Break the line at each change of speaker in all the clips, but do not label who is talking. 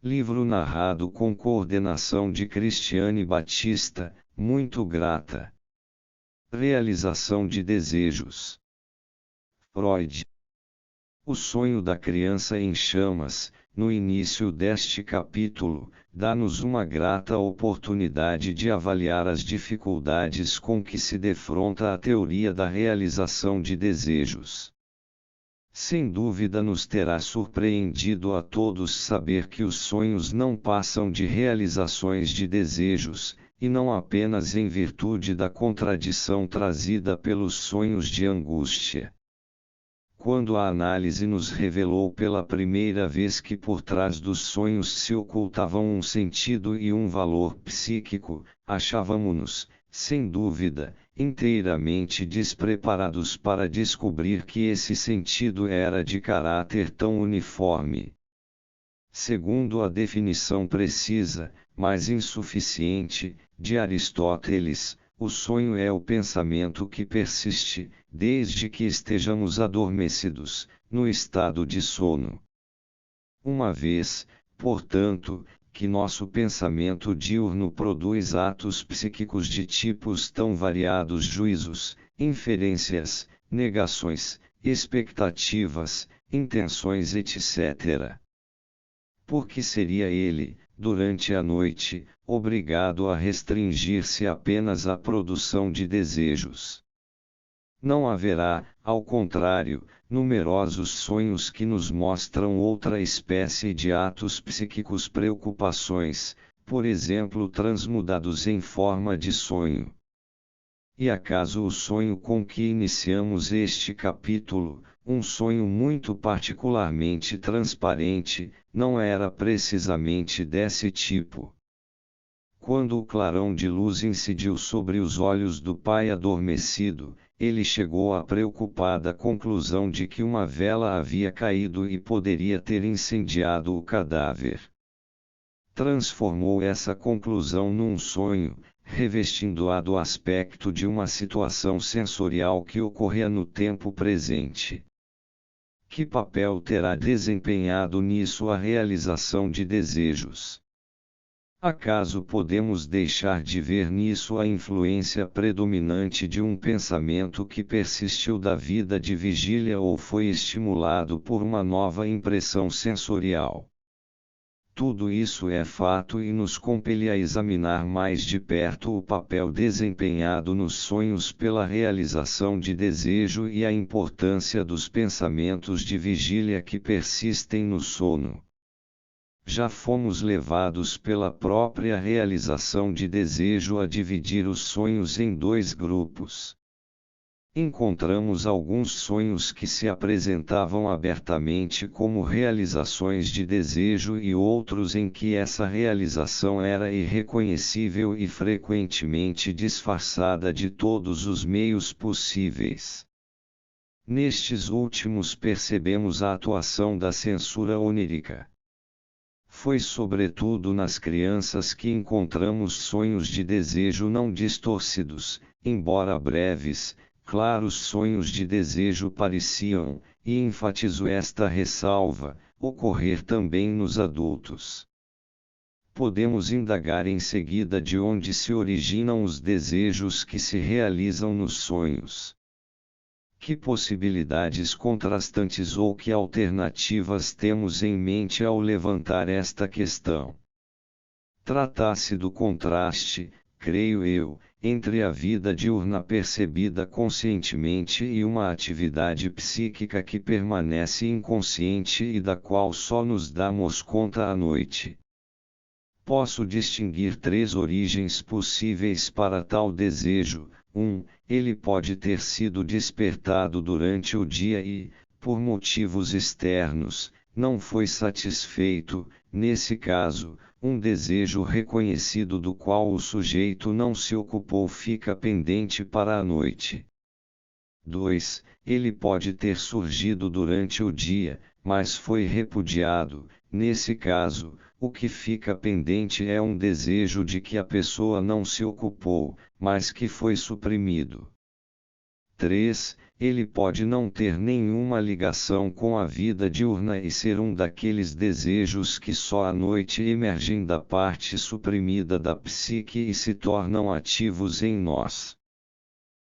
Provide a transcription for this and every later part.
Livro narrado com coordenação de Cristiane Batista, muito grata. Realização de desejos. Freud. O sonho da criança em chamas, no início deste capítulo, dá-nos uma grata oportunidade de avaliar as dificuldades com que se defronta a teoria da realização de desejos. Sem dúvida nos terá surpreendido a todos saber que os sonhos não passam de realizações de desejos, e não apenas em virtude da contradição trazida pelos sonhos de angústia. Quando a análise nos revelou pela primeira vez que por trás dos sonhos se ocultavam um sentido e um valor psíquico, achávamo-nos, sem dúvida, inteiramente despreparados para descobrir que esse sentido era de caráter tão uniforme. Segundo a definição precisa, mas insuficiente, de Aristóteles, o sonho é o pensamento que persiste, desde que estejamos adormecidos, no estado de sono. Uma vez, portanto, que nosso pensamento diurno produz atos psíquicos de tipos tão variados: juízos, inferências, negações, expectativas, intenções, etc. Por que seria ele, durante a noite, obrigado a restringir-se apenas à produção de desejos? Não haverá, ao contrário, numerosos sonhos que nos mostram outra espécie de atos psíquicos, preocupações, por exemplo, transmudados em forma de sonho. E acaso o sonho com que iniciamos este capítulo, um sonho muito particularmente transparente, não era precisamente desse tipo? Quando o clarão de luz incidiu sobre os olhos do pai adormecido, ele chegou à preocupada conclusão de que uma vela havia caído e poderia ter incendiado o cadáver. Transformou essa conclusão num sonho, revestindo-a do aspecto de uma situação sensorial que ocorria no tempo presente. Que papel terá desempenhado nisso a realização de desejos? Acaso podemos deixar de ver nisso a influência predominante de um pensamento que persistiu da vida de vigília ou foi estimulado por uma nova impressão sensorial? Tudo isso é fato e nos compele a examinar mais de perto o papel desempenhado nos sonhos pela realização de desejo e a importância dos pensamentos de vigília que persistem no sono. Já fomos levados pela própria realização de desejo a dividir os sonhos em dois grupos. Encontramos alguns sonhos que se apresentavam abertamente como realizações de desejo e outros em que essa realização era irreconhecível e frequentemente disfarçada de todos os meios possíveis. Nestes últimos percebemos a atuação da censura onírica. Foi sobretudo nas crianças que encontramos sonhos de desejo não distorcidos, embora breves, claros sonhos de desejo pareciam, e enfatizo esta ressalva, ocorrer também nos adultos. Podemos indagar em seguida de onde se originam os desejos que se realizam nos sonhos. Que possibilidades contrastantes ou que alternativas temos em mente ao levantar esta questão? Trata-se do contraste, creio eu, entre a vida diurna percebida conscientemente e uma atividade psíquica que permanece inconsciente e da qual só nos damos conta à noite. Posso distinguir três origens possíveis para tal desejo. 1. Ele pode ter sido despertado durante o dia e, por motivos externos, não foi satisfeito, nesse caso, um desejo reconhecido do qual o sujeito não se ocupou fica pendente para a noite. 2. Ele pode ter surgido durante o dia, mas foi repudiado, nesse caso, o que fica pendente é um desejo de que a pessoa não se ocupou, mas que foi suprimido. 3. Ele pode não ter nenhuma ligação com a vida diurna e ser um daqueles desejos que só à noite emergem da parte suprimida da psique e se tornam ativos em nós.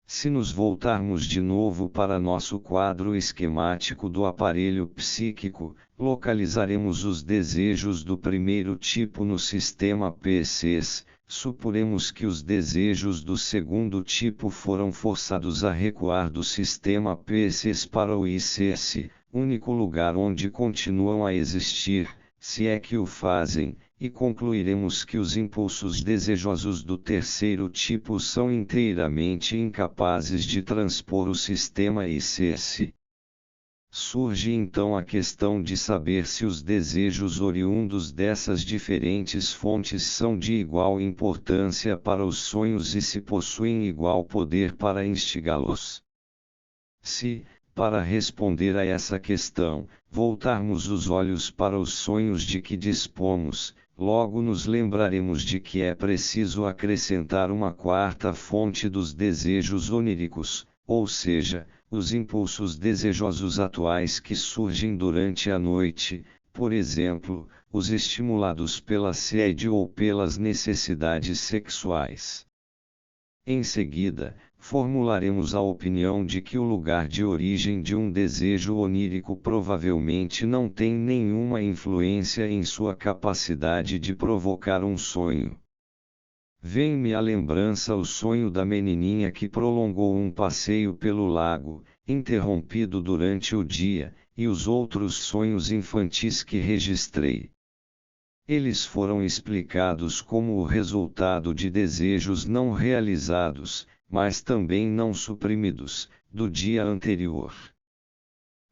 Se nos voltarmos de novo para nosso quadro esquemático do aparelho psíquico, localizaremos os desejos do primeiro tipo no sistema PCs. Suporemos que os desejos do segundo tipo foram forçados a recuar do sistema PCs para o ICS, único lugar onde continuam a existir, se é que o fazem, e concluiremos que os impulsos desejosos do terceiro tipo são inteiramente incapazes de transpor o sistema ICS. Surge então a questão de saber se os desejos oriundos dessas diferentes fontes são de igual importância para os sonhos e se possuem igual poder para instigá-los. Se, para responder a essa questão, voltarmos os olhos para os sonhos de que dispomos, logo nos lembraremos de que é preciso acrescentar uma quarta fonte dos desejos oníricos, ou seja, os impulsos desejosos atuais que surgem durante a noite, por exemplo, os estimulados pela sede ou pelas necessidades sexuais. Em seguida, formularemos a opinião de que o lugar de origem de um desejo onírico provavelmente não tem nenhuma influência em sua capacidade de provocar um sonho. Vem-me à lembrança o sonho da menininha que prolongou um passeio pelo lago, interrompido durante o dia, e os outros sonhos infantis que registrei. Eles foram explicados como o resultado de desejos não realizados, mas também não suprimidos, do dia anterior.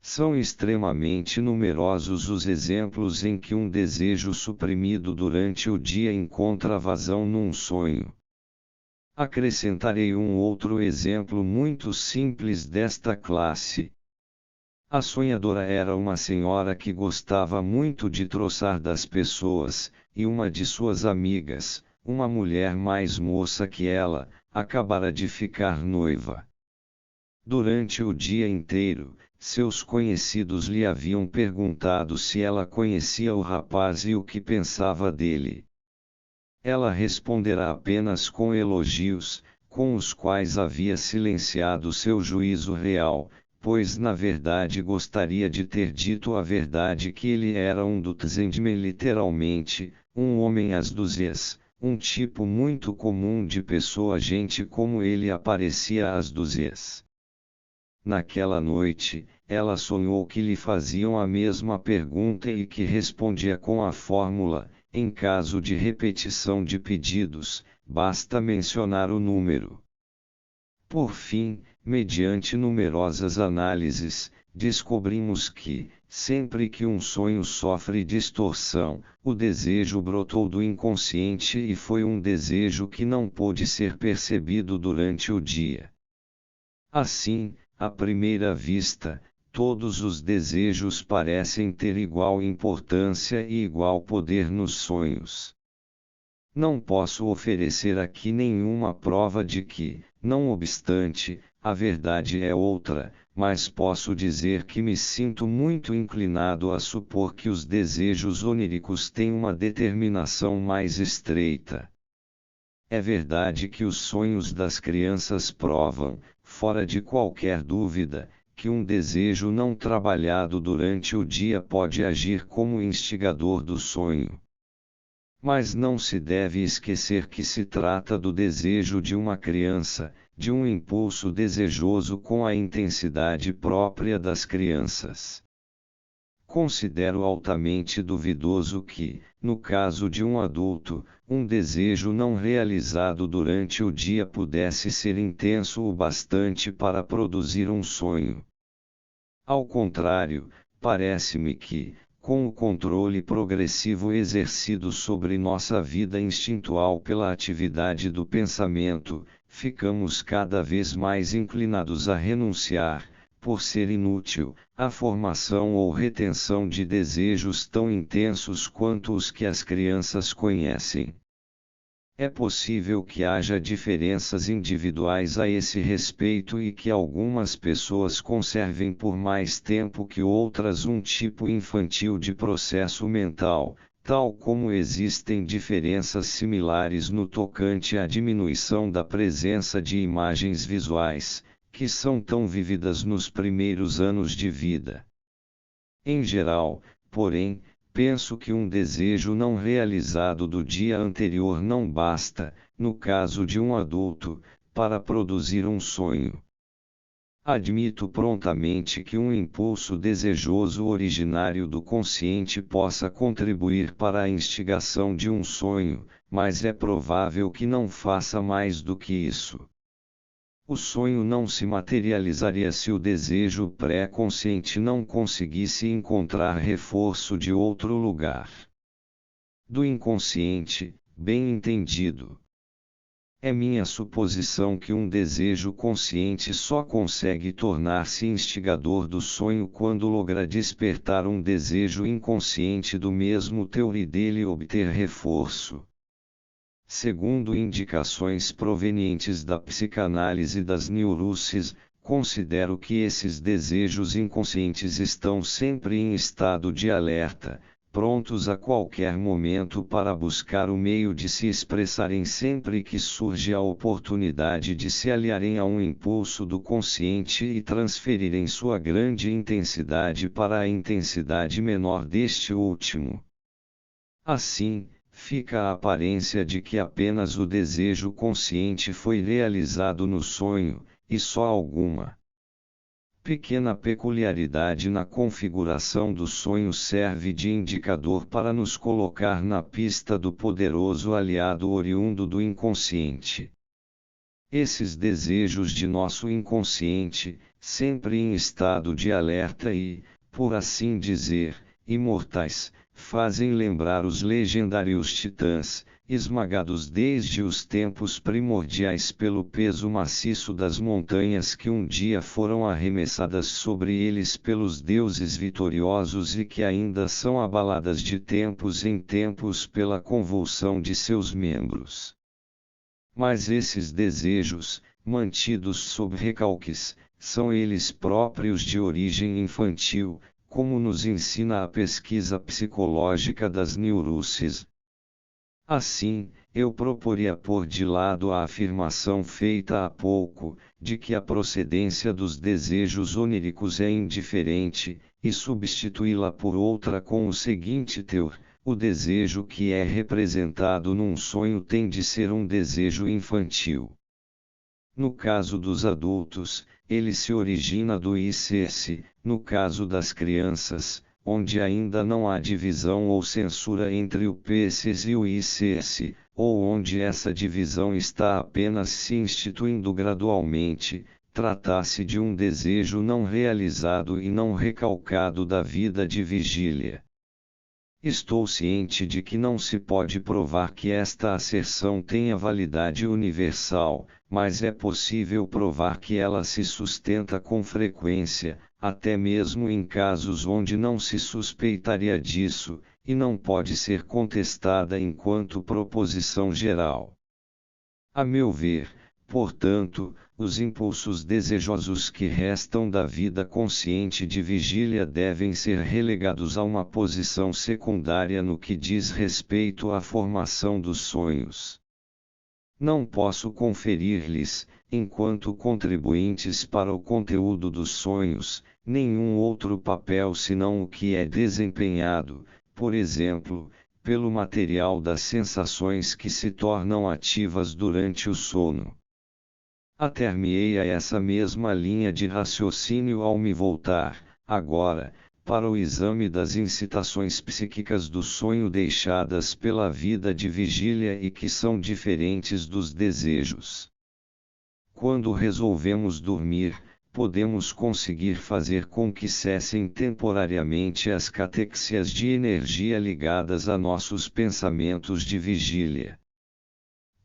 São extremamente numerosos os exemplos em que um desejo suprimido durante o dia encontra vazão num sonho. Acrescentarei um outro exemplo muito simples desta classe. A sonhadora era uma senhora que gostava muito de troçar das pessoas, e uma de suas amigas, uma mulher mais moça que ela, acabara de ficar noiva. Durante o dia inteiro, seus conhecidos lhe haviam perguntado se ela conhecia o rapaz e o que pensava dele. Ela responderá apenas com elogios, com os quais havia silenciado seu juízo real, pois na verdade gostaria de ter dito a verdade que ele era um Dutzendme literalmente, um homem às dúzias, um tipo muito comum de pessoa gente como ele aparecia às dúzias. Naquela noite, ela sonhou que lhe faziam a mesma pergunta e que respondia com a fórmula: em caso de repetição de pedidos, basta mencionar o número. Por fim, mediante numerosas análises, descobrimos que, sempre que um sonho sofre distorção, o desejo brotou do inconsciente e foi um desejo que não pôde ser percebido durante o dia. Assim, à primeira vista, todos os desejos parecem ter igual importância e igual poder nos sonhos. Não posso oferecer aqui nenhuma prova de que, não obstante, a verdade é outra, mas posso dizer que me sinto muito inclinado a supor que os desejos oníricos têm uma determinação mais estreita. É verdade que os sonhos das crianças provam, fora de qualquer dúvida, que um desejo não trabalhado durante o dia pode agir como instigador do sonho. Mas não se deve esquecer que se trata do desejo de uma criança, de um impulso desejoso com a intensidade própria das crianças. Considero altamente duvidoso que, no caso de um adulto, um desejo não realizado durante o dia pudesse ser intenso o bastante para produzir um sonho. Ao contrário, parece-me que, com o controle progressivo exercido sobre nossa vida instintual pela atividade do pensamento, ficamos cada vez mais inclinados a renunciar, por ser inútil, à formação ou retenção de desejos tão intensos quanto os que as crianças conhecem. É possível que haja diferenças individuais a esse respeito e que algumas pessoas conservem por mais tempo que outras um tipo infantil de processo mental, tal como existem diferenças similares no tocante à diminuição da presença de imagens visuais, que são tão vívidas nos primeiros anos de vida. Em geral, porém, penso que um desejo não realizado do dia anterior não basta, no caso de um adulto, para produzir um sonho. Admito prontamente que um impulso desejoso originário do consciente possa contribuir para a instigação de um sonho, mas é provável que não faça mais do que isso. O sonho não se materializaria se o desejo pré-consciente não conseguisse encontrar reforço de outro lugar. Do inconsciente, bem entendido. É minha suposição que um desejo consciente só consegue tornar-se instigador do sonho quando logra despertar um desejo inconsciente do mesmo teor e dele obter reforço. Segundo indicações provenientes da psicanálise das neuroses, considero que esses desejos inconscientes estão sempre em estado de alerta, prontos a qualquer momento para buscar o meio de se expressarem sempre que surge a oportunidade de se aliarem a um impulso do consciente e transferirem sua grande intensidade para a intensidade menor deste último. Assim, fica a aparência de que apenas o desejo consciente foi realizado no sonho, e só alguma pequena peculiaridade na configuração do sonho serve de indicador para nos colocar na pista do poderoso aliado oriundo do inconsciente. Esses desejos de nosso inconsciente, sempre em estado de alerta e, por assim dizer, imortais, fazem lembrar os legendários titãs, esmagados desde os tempos primordiais pelo peso maciço das montanhas que um dia foram arremessadas sobre eles pelos deuses vitoriosos e que ainda são abaladas de tempos em tempos pela convulsão de seus membros. Mas esses desejos, mantidos sob recalques, são eles próprios de origem infantil, como nos ensina a pesquisa psicológica das neuroses. Assim, eu proporia pôr de lado a afirmação feita há pouco, de que a procedência dos desejos oníricos é indiferente, e substituí-la por outra com o seguinte teor: o desejo que é representado num sonho tem de ser um desejo infantil. No caso dos adultos, ele se origina do ICS, no caso das crianças, onde ainda não há divisão ou censura entre o PCS e o ICS, ou onde essa divisão está apenas se instituindo gradualmente, trata-se de um desejo não realizado e não recalcado da vida de vigília. Estou ciente de que não se pode provar que esta asserção tenha validade universal, mas é possível provar que ela se sustenta com frequência, até mesmo em casos onde não se suspeitaria disso, e não pode ser contestada enquanto proposição geral. A meu ver, portanto, os impulsos desejosos que restam da vida consciente de vigília devem ser relegados a uma posição secundária no que diz respeito à formação dos sonhos. Não posso conferir-lhes, enquanto contribuintes para o conteúdo dos sonhos, nenhum outro papel senão o que é desempenhado, por exemplo, pelo material das sensações que se tornam ativas durante o sono. Ater-me-ei a essa mesma linha de raciocínio ao me voltar, agora, para o exame das incitações psíquicas do sonho deixadas pela vida de vigília e que são diferentes dos desejos. Quando resolvemos dormir, podemos conseguir fazer com que cessem temporariamente as catexias de energia ligadas a nossos pensamentos de vigília.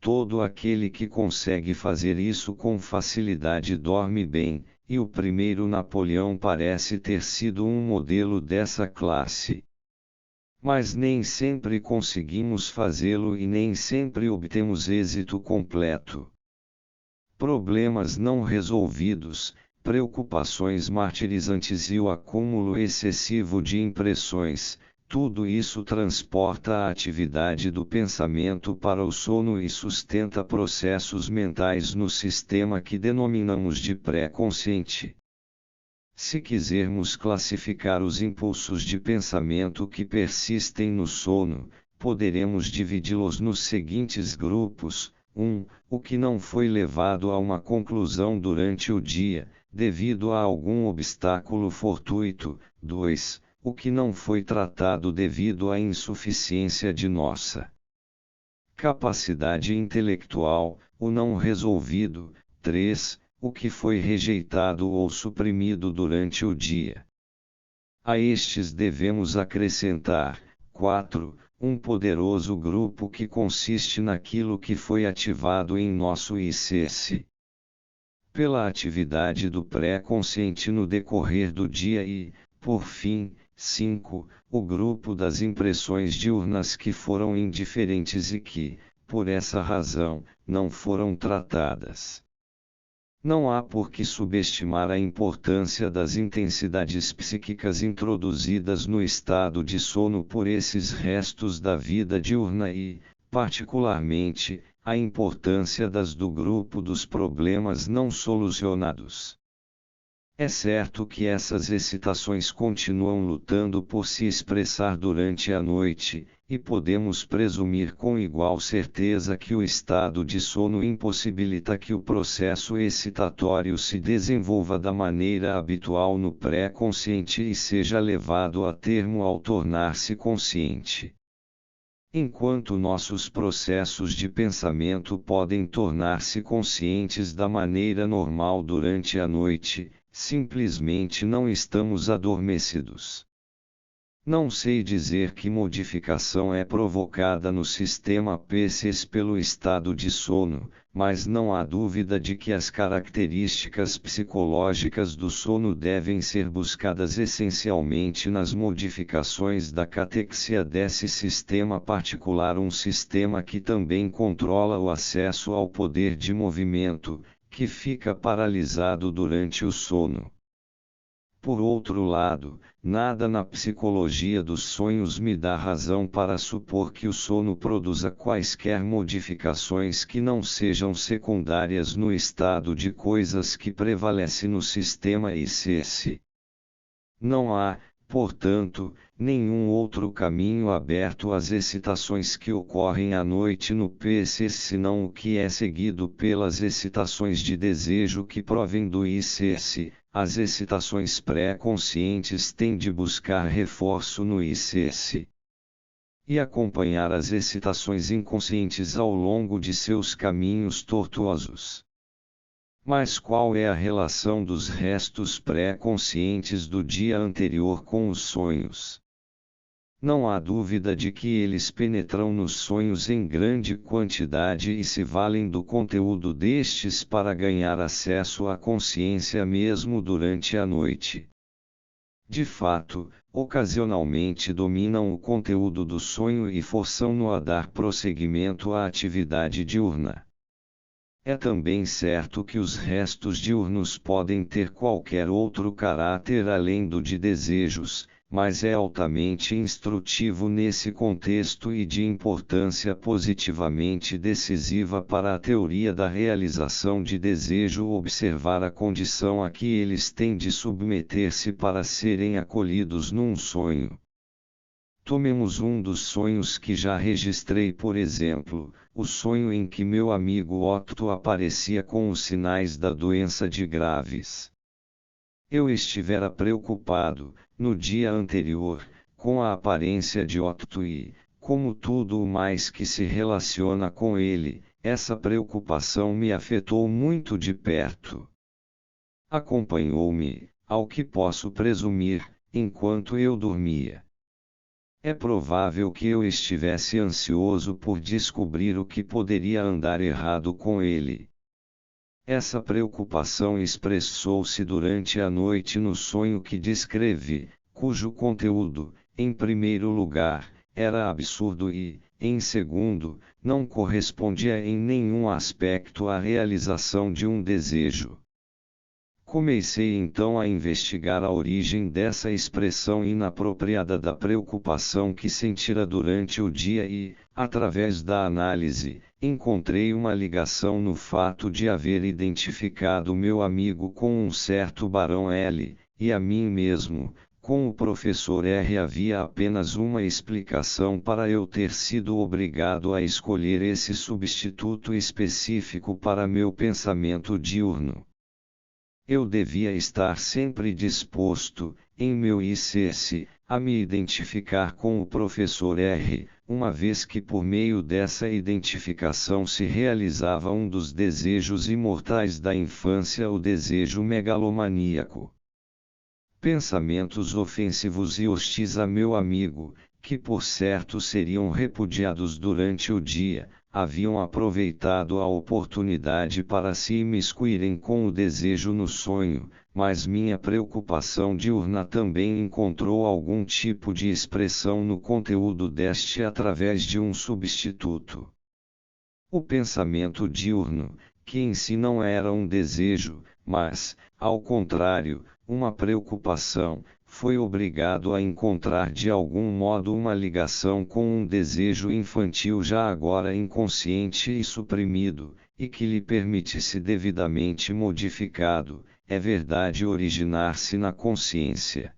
Todo aquele que consegue fazer isso com facilidade dorme bem, e o primeiro Napoleão parece ter sido um modelo dessa classe. Mas nem sempre conseguimos fazê-lo e nem sempre obtemos êxito completo. Problemas não resolvidos, preocupações martirizantes e o acúmulo excessivo de impressões, tudo isso transporta a atividade do pensamento para o sono e sustenta processos mentais no sistema que denominamos de pré-consciente. Se quisermos classificar os impulsos de pensamento que persistem no sono, poderemos dividi-los nos seguintes grupos: 1. O que não foi levado a uma conclusão durante o dia, devido a algum obstáculo fortuito. 2. O que não foi tratado devido à insuficiência de nossa capacidade intelectual, o não resolvido. 3. O que foi rejeitado ou suprimido durante o dia. A estes devemos acrescentar: 4. Um poderoso grupo que consiste naquilo que foi ativado em nosso ICS pela atividade do pré-consciente no decorrer do dia e, por fim, 5. O grupo das impressões diurnas que foram indiferentes e que, por essa razão, não foram tratadas. Não há por que subestimar a importância das intensidades psíquicas introduzidas no estado de sono por esses restos da vida diurna e, particularmente, a importância das do grupo dos problemas não solucionados. É certo que essas excitações continuam lutando por se expressar durante a noite, e podemos presumir com igual certeza que o estado de sono impossibilita que o processo excitatório se desenvolva da maneira habitual no pré-consciente e seja levado a termo ao tornar-se consciente. Enquanto nossos processos de pensamento podem tornar-se conscientes da maneira normal durante a noite, simplesmente não estamos adormecidos. Não sei dizer que modificação é provocada no sistema PCS pelo estado de sono, mas não há dúvida de que as características psicológicas do sono devem ser buscadas essencialmente nas modificações da catexia desse sistema particular, um sistema que também controla o acesso ao poder de movimento, que fica paralisado durante o sono. Por outro lado, nada na psicologia dos sonhos me dá razão para supor que o sono produza quaisquer modificações que não sejam secundárias no estado de coisas que prevalece no sistema ICS. Não há, portanto, nenhum outro caminho aberto às excitações que ocorrem à noite no PCS senão o que é seguido pelas excitações de desejo que provêm do ICS. As excitações pré-conscientes têm de buscar reforço no ICS e acompanhar as excitações inconscientes ao longo de seus caminhos tortuosos. Mas qual é a relação dos restos pré-conscientes do dia anterior com os sonhos? Não há dúvida de que eles penetram nos sonhos em grande quantidade e se valem do conteúdo destes para ganhar acesso à consciência mesmo durante a noite. De fato, ocasionalmente dominam o conteúdo do sonho e forçam-no a dar prosseguimento à atividade diurna. É também certo que os restos diurnos podem ter qualquer outro caráter além do de desejos, mas é altamente instrutivo nesse contexto e de importância positivamente decisiva para a teoria da realização de desejo observar a condição a que eles têm de submeter-se para serem acolhidos num sonho. Tomemos um dos sonhos que já registrei, por exemplo, o sonho em que meu amigo Otto aparecia com os sinais da doença de Graves. Eu estivera preocupado, no dia anterior, com a aparência de Otto e, como tudo o mais que se relaciona com ele, essa preocupação me afetou muito de perto. Acompanhou-me, ao que posso presumir, enquanto eu dormia. É provável que eu estivesse ansioso por descobrir o que poderia andar errado com ele. Essa preocupação expressou-se durante a noite no sonho que descrevi, cujo conteúdo, em primeiro lugar, era absurdo e, em segundo, não correspondia em nenhum aspecto à realização de um desejo. Comecei então a investigar a origem dessa expressão inapropriada da preocupação que sentira durante o dia e, através da análise, encontrei uma ligação no fato de haver identificado meu amigo com um certo Barão L, e a mim mesmo, com o professor R. Havia apenas uma explicação para eu ter sido obrigado a escolher esse substituto específico para meu pensamento diurno. Eu devia estar sempre disposto, em meu ICS, a me identificar com o professor R, uma vez que por meio dessa identificação se realizava um dos desejos imortais da infância, o desejo megalomaníaco. Pensamentos ofensivos e hostis a meu amigo, que por certo seriam repudiados durante o dia, haviam aproveitado a oportunidade para se imiscuírem com o desejo no sonho, mas minha preocupação diurna também encontrou algum tipo de expressão no conteúdo deste através de um substituto. O pensamento diurno, que em si não era um desejo, mas, ao contrário, uma preocupação, foi obrigado a encontrar de algum modo uma ligação com um desejo infantil já agora inconsciente e suprimido, e que lhe permitisse devidamente modificado, é verdade, originar-se na consciência.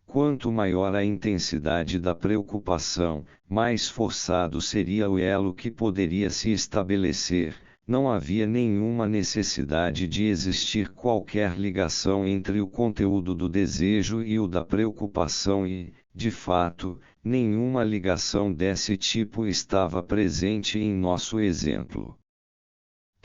Quanto maior a intensidade da preocupação, mais forçado seria o elo que poderia se estabelecer. Não havia nenhuma necessidade de existir qualquer ligação entre o conteúdo do desejo e o da preocupação e, de fato, nenhuma ligação desse tipo estava presente em nosso exemplo.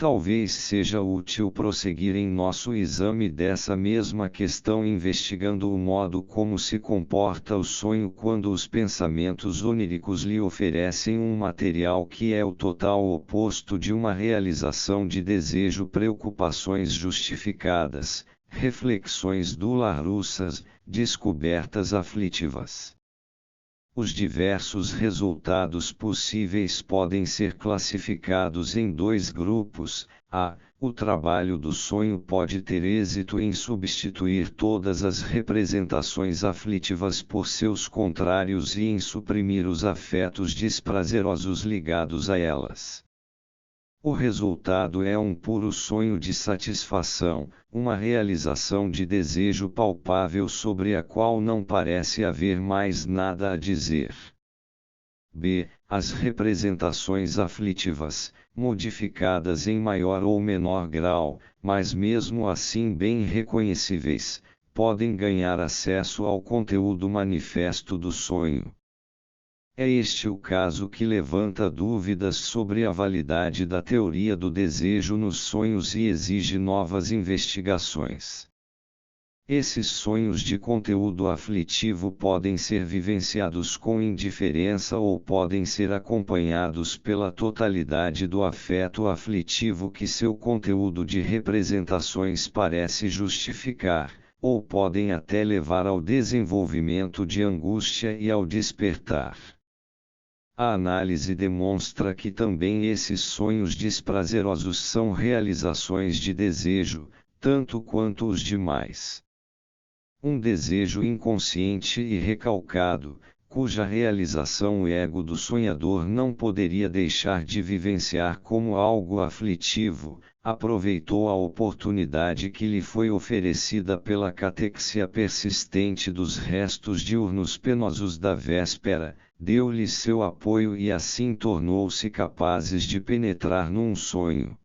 Talvez seja útil prosseguir em nosso exame dessa mesma questão investigando o modo como se comporta o sonho quando os pensamentos oníricos lhe oferecem um material que é o total oposto de uma realização de desejo. Preocupações justificadas, reflexões dolorussas, descobertas aflitivas. Os diversos resultados possíveis podem ser classificados em dois grupos. A. O trabalho do sonho pode ter êxito em substituir todas as representações aflitivas por seus contrários e em suprimir os afetos desprazerosos ligados a elas. O resultado é um puro sonho de satisfação, uma realização de desejo palpável sobre a qual não parece haver mais nada a dizer. B. As representações aflitivas, modificadas em maior ou menor grau, mas mesmo assim bem reconhecíveis, podem ganhar acesso ao conteúdo manifesto do sonho. É este o caso que levanta dúvidas sobre a validade da teoria do desejo nos sonhos e exige novas investigações. Esses sonhos de conteúdo aflitivo podem ser vivenciados com indiferença ou podem ser acompanhados pela totalidade do afeto aflitivo que seu conteúdo de representações parece justificar, ou podem até levar ao desenvolvimento de angústia e ao despertar. A análise demonstra que também esses sonhos desprazerosos são realizações de desejo, tanto quanto os demais. Um desejo inconsciente e recalcado, cuja realização o ego do sonhador não poderia deixar de vivenciar como algo aflitivo, aproveitou a oportunidade que lhe foi oferecida pela catexia persistente dos restos diurnos penosos da véspera, deu-lhe seu apoio e assim tornou-se capazes de penetrar num sonho.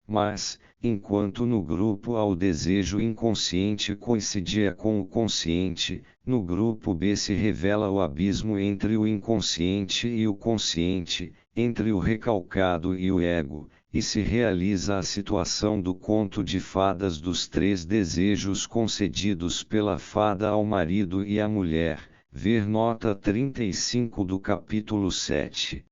Mas, enquanto no grupo A o desejo inconsciente coincidia com o consciente, no grupo B se revela o abismo entre o inconsciente e o consciente, entre o recalcado e o ego, e se realiza a situação do conto de fadas dos três desejos concedidos pela fada ao marido e à mulher, ver nota 35 do capítulo 7.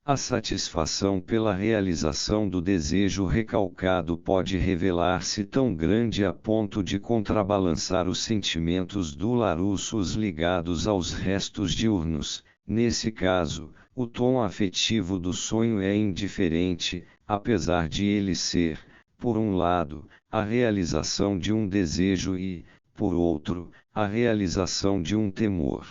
A satisfação pela realização do desejo recalcado pode revelar-se tão grande a ponto de contrabalançar os sentimentos dolorosos ligados aos restos diurnos. Nesse caso, o tom afetivo do sonho é indiferente, apesar de ele ser, por um lado, a realização de um desejo e, por outro, a realização de um temor.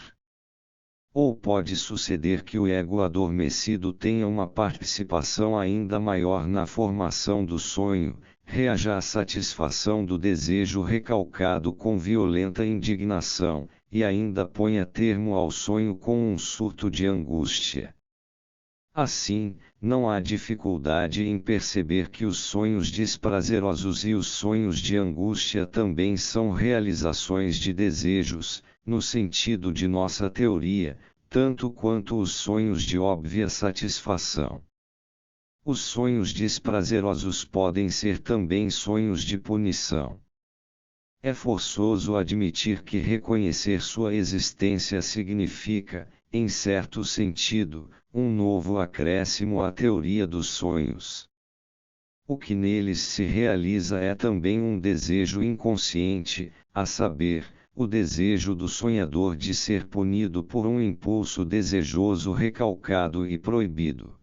Ou pode suceder que o ego adormecido tenha uma participação ainda maior na formação do sonho, reaja à satisfação do desejo recalcado com violenta indignação, e ainda ponha termo ao sonho com um surto de angústia. Assim, não há dificuldade em perceber que os sonhos desprazerosos e os sonhos de angústia também são realizações de desejos, no sentido de nossa teoria, tanto quanto os sonhos de óbvia satisfação. Os sonhos desprazerosos podem ser também sonhos de punição. É forçoso admitir que reconhecer sua existência significa, em certo sentido, um novo acréscimo à teoria dos sonhos. O que neles se realiza é também um desejo inconsciente, a saber, o desejo do sonhador de ser punido por um impulso desejoso recalcado e proibido.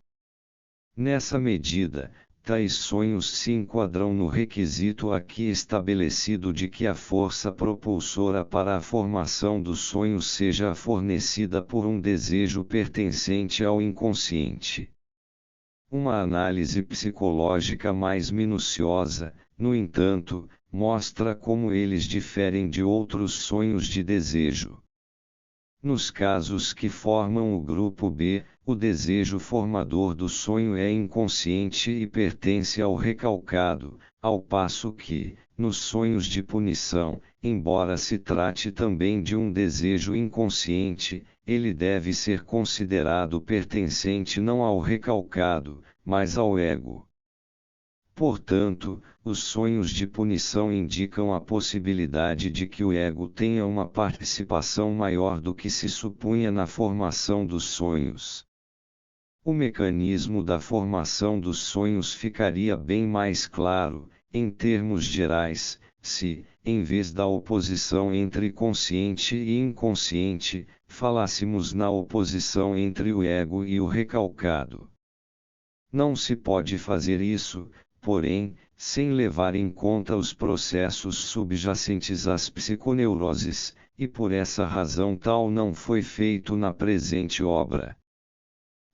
Nessa medida, tais sonhos se enquadram no requisito aqui estabelecido de que a força propulsora para a formação do sonho seja fornecida por um desejo pertencente ao inconsciente. Uma análise psicológica mais minuciosa, no entanto, mostra como eles diferem de outros sonhos de desejo. Nos casos que formam o grupo B, o desejo formador do sonho é inconsciente e pertence ao recalcado, ao passo que, nos sonhos de punição, embora se trate também de um desejo inconsciente, ele deve ser considerado pertencente não ao recalcado, mas ao ego. Portanto, os sonhos de punição indicam a possibilidade de que o ego tenha uma participação maior do que se supunha na formação dos sonhos. O mecanismo da formação dos sonhos ficaria bem mais claro, em termos gerais, se, em vez da oposição entre consciente e inconsciente, falássemos na oposição entre o ego e o recalcado. Não se pode fazer isso, porém, sem levar em conta os processos subjacentes às psiconeuroses, e por essa razão tal não foi feito na presente obra.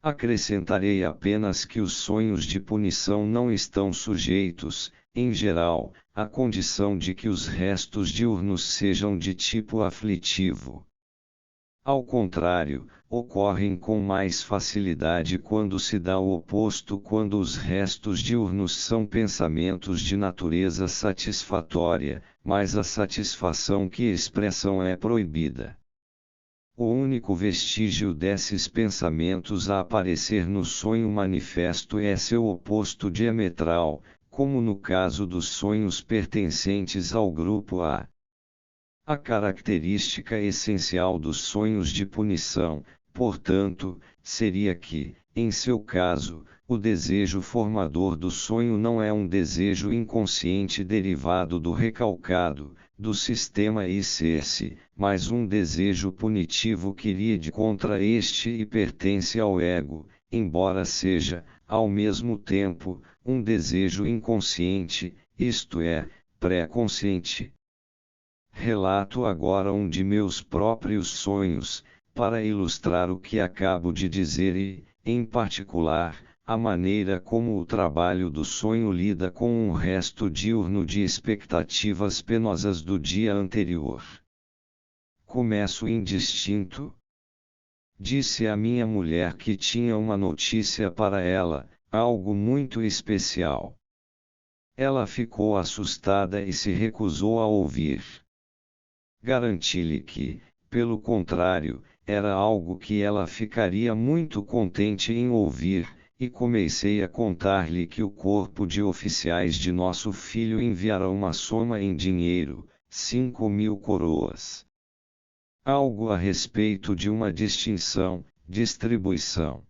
Acrescentarei apenas que os sonhos de punição não estão sujeitos, em geral, à condição de que os restos diurnos sejam de tipo aflitivo. Ao contrário, ocorrem com mais facilidade quando se dá o oposto, quando os restos diurnos são pensamentos de natureza satisfatória, mas a satisfação que expressam é proibida. O único vestígio desses pensamentos a aparecer no sonho manifesto é seu oposto diametral, como no caso dos sonhos pertencentes ao grupo A. A característica essencial dos sonhos de punição, portanto, seria que, em seu caso, o desejo formador do sonho não é um desejo inconsciente derivado do recalcado, do sistema ICS, mas um desejo punitivo que iride contra este e pertence ao ego, embora seja, ao mesmo tempo, um desejo inconsciente, isto é, pré-consciente. Relato agora um de meus próprios sonhos, para ilustrar o que acabo de dizer e, em particular, a maneira como o trabalho do sonho lida com um resto diurno de expectativas penosas do dia anterior. Começo indistinto. Disse a minha mulher que tinha uma notícia para ela, algo muito especial. Ela ficou assustada e se recusou a ouvir. Garanti-lhe que, pelo contrário, era algo que ela ficaria muito contente em ouvir, e comecei a contar-lhe que o corpo de oficiais de nosso filho enviara uma soma em dinheiro, 5.000 coroas. Algo a respeito de uma distribuição.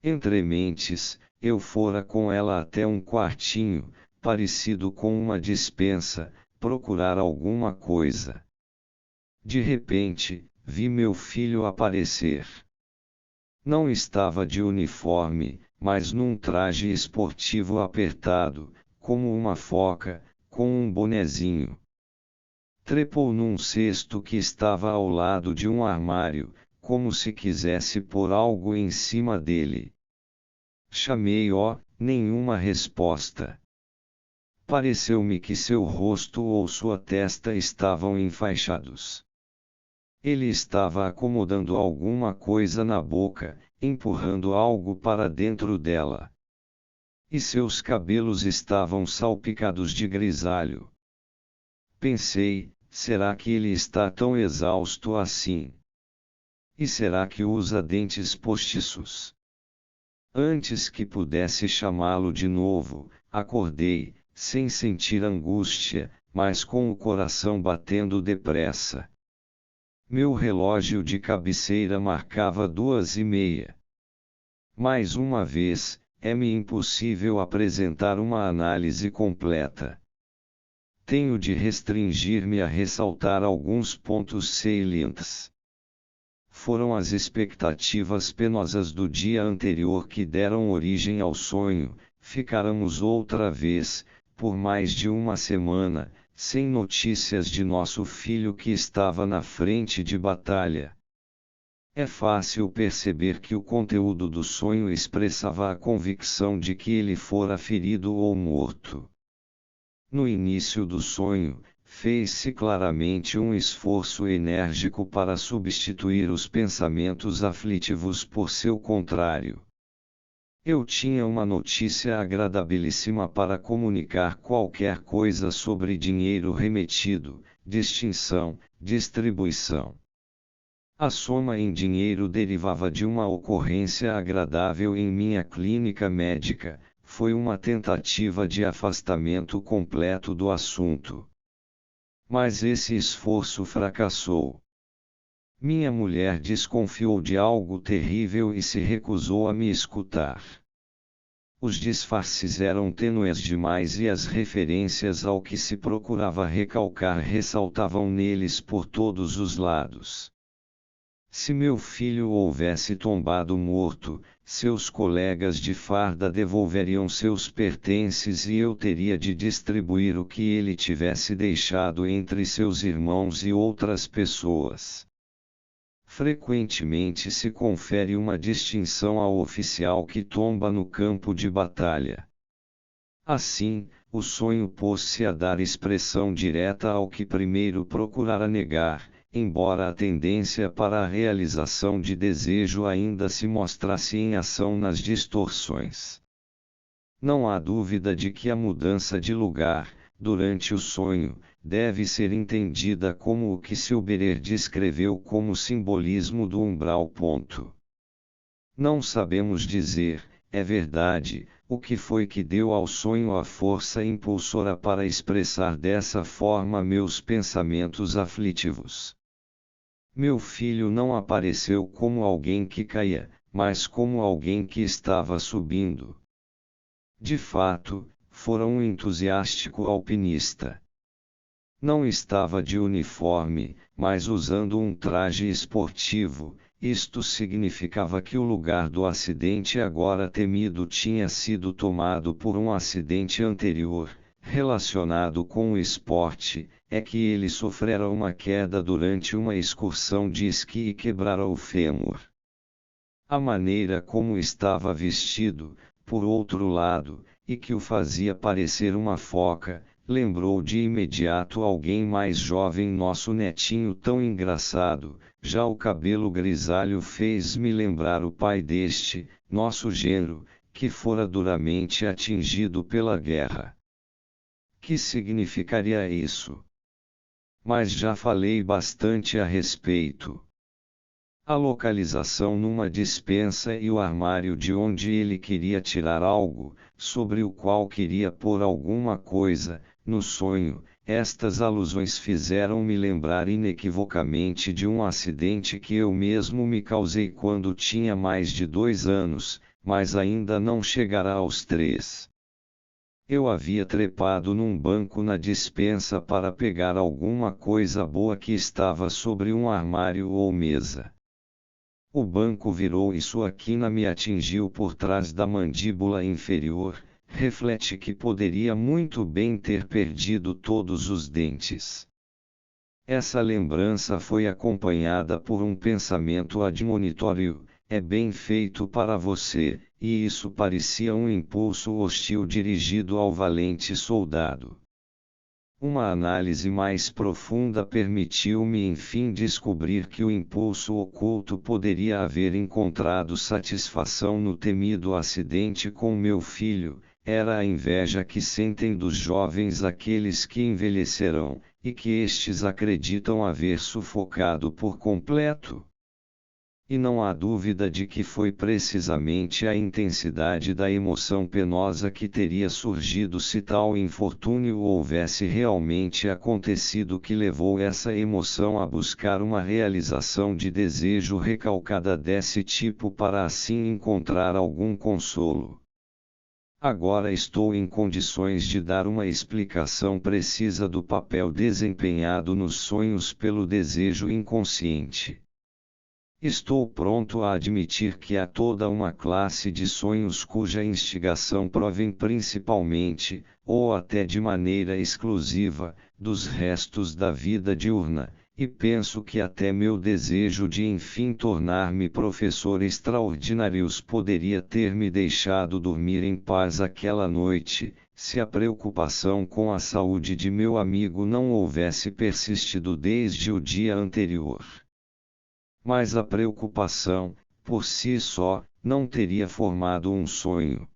Entre mentes, eu fora com ela até um quartinho, parecido com uma despensa, procurar alguma coisa. De repente, vi meu filho aparecer. Não estava de uniforme, mas num traje esportivo apertado, como uma foca, com um bonezinho. Trepou num cesto que estava ao lado de um armário, como se quisesse pôr algo em cima dele. Chamei-o, nenhuma resposta. Pareceu-me que seu rosto ou sua testa estavam enfaixados. Ele estava acomodando alguma coisa na boca, empurrando algo para dentro dela. E seus cabelos estavam salpicados de grisalho. Pensei, será que ele está tão exausto assim? E será que usa dentes postiços? Antes que pudesse chamá-lo de novo, acordei, sem sentir angústia, mas com o coração batendo depressa. Meu relógio de cabeceira marcava 2:30. Mais uma vez, é-me impossível apresentar uma análise completa. Tenho de restringir-me a ressaltar alguns pontos salientes. Foram as expectativas penosas do dia anterior que deram origem ao sonho. Ficáramos outra vez, por mais de uma semana, sem notícias de nosso filho que estava na frente de batalha. É fácil perceber que o conteúdo do sonho expressava a convicção de que ele fora ferido ou morto. No início do sonho, fez-se claramente um esforço enérgico para substituir os pensamentos aflitivos por seu contrário. Eu tinha uma notícia agradabilíssima para comunicar: qualquer coisa sobre dinheiro remetido, distinção, distribuição. A soma em dinheiro derivava de uma ocorrência agradável em minha clínica médica, foi uma tentativa de afastamento completo do assunto. Mas esse esforço fracassou. Minha mulher desconfiou de algo terrível e se recusou a me escutar. Os disfarces eram tênues demais e as referências ao que se procurava recalcar ressaltavam neles por todos os lados. Se meu filho houvesse tombado morto, seus colegas de farda devolveriam seus pertences e eu teria de distribuir o que ele tivesse deixado entre seus irmãos e outras pessoas. Frequentemente se confere uma distinção ao oficial que tomba no campo de batalha. Assim, o sonho pôs-se a dar expressão direta ao que primeiro procurara negar, embora a tendência para a realização de desejo ainda se mostrasse em ação nas distorções. Não há dúvida de que a mudança de lugar, durante o sonho, deve ser entendida como o que Silberer descreveu como simbolismo do umbral. Não sabemos dizer, é verdade, o que foi que deu ao sonho a força impulsora para expressar dessa forma meus pensamentos aflitivos. Meu filho não apareceu como alguém que caía, mas como alguém que estava subindo. De fato, fora um entusiástico alpinista. Não estava de uniforme, mas usando um traje esportivo. Isto significava que o lugar do acidente agora temido tinha sido tomado por um acidente anterior, relacionado com o esporte, é que ele sofrera uma queda durante uma excursão de esqui e quebrara o fêmur. A maneira como estava vestido, por outro lado, e que o fazia parecer uma foca, lembrou de imediato alguém mais jovem, nosso netinho tão engraçado. Já o cabelo grisalho fez-me lembrar o pai deste, nosso genro, que fora duramente atingido pela guerra. Que significaria isso? Mas já falei bastante a respeito. A localização numa despensa e o armário de onde ele queria tirar algo, sobre o qual queria pôr alguma coisa, no sonho, estas alusões fizeram-me lembrar inequivocamente de um acidente que eu mesmo me causei quando tinha mais de 2 anos, mas ainda não chegara aos 3. Eu havia trepado num banco na despensa para pegar alguma coisa boa que estava sobre um armário ou mesa. O banco virou e sua quina me atingiu por trás da mandíbula inferior. Reflete que poderia muito bem ter perdido todos os dentes. Essa lembrança foi acompanhada por um pensamento admonitório: é bem feito para você, e isso parecia um impulso hostil dirigido ao valente soldado. Uma análise mais profunda permitiu-me enfim descobrir que o impulso oculto poderia haver encontrado satisfação no temido acidente com meu filho. Era a inveja que sentem dos jovens aqueles que envelhecerão, e que estes acreditam haver sufocado por completo. E não há dúvida de que foi precisamente a intensidade da emoção penosa que teria surgido se tal infortúnio houvesse realmente acontecido que levou essa emoção a buscar uma realização de desejo recalcada desse tipo para assim encontrar algum consolo. Agora estou em condições de dar uma explicação precisa do papel desempenhado nos sonhos pelo desejo inconsciente. Estou pronto a admitir que há toda uma classe de sonhos cuja instigação provém principalmente, ou até de maneira exclusiva, dos restos da vida diurna. E penso que até meu desejo de enfim tornar-me professor extraordinário poderia ter me deixado dormir em paz aquela noite, se a preocupação com a saúde de meu amigo não houvesse persistido desde o dia anterior. Mas a preocupação, por si só, não teria formado um sonho.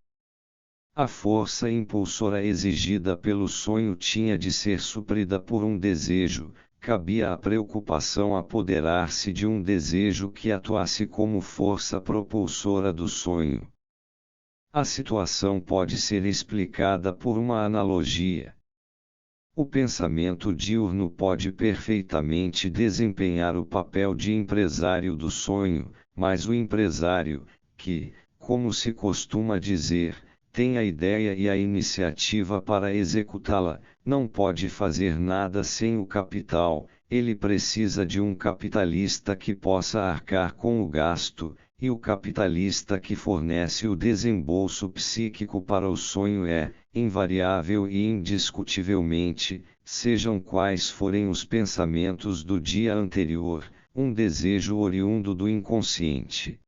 A força impulsora exigida pelo sonho tinha de ser suprida por um desejo. Cabia à preocupação apoderar-se de um desejo que atuasse como força propulsora do sonho. A situação pode ser explicada por uma analogia. O pensamento diurno pode perfeitamente desempenhar o papel de empresário do sonho, mas o empresário, que, como se costuma dizer, tem a ideia e a iniciativa para executá-la, não pode fazer nada sem o capital. Ele precisa de um capitalista que possa arcar com o gasto, e o capitalista que fornece o desembolso psíquico para o sonho é, invariável e indiscutivelmente, sejam quais forem os pensamentos do dia anterior, um desejo oriundo do inconsciente.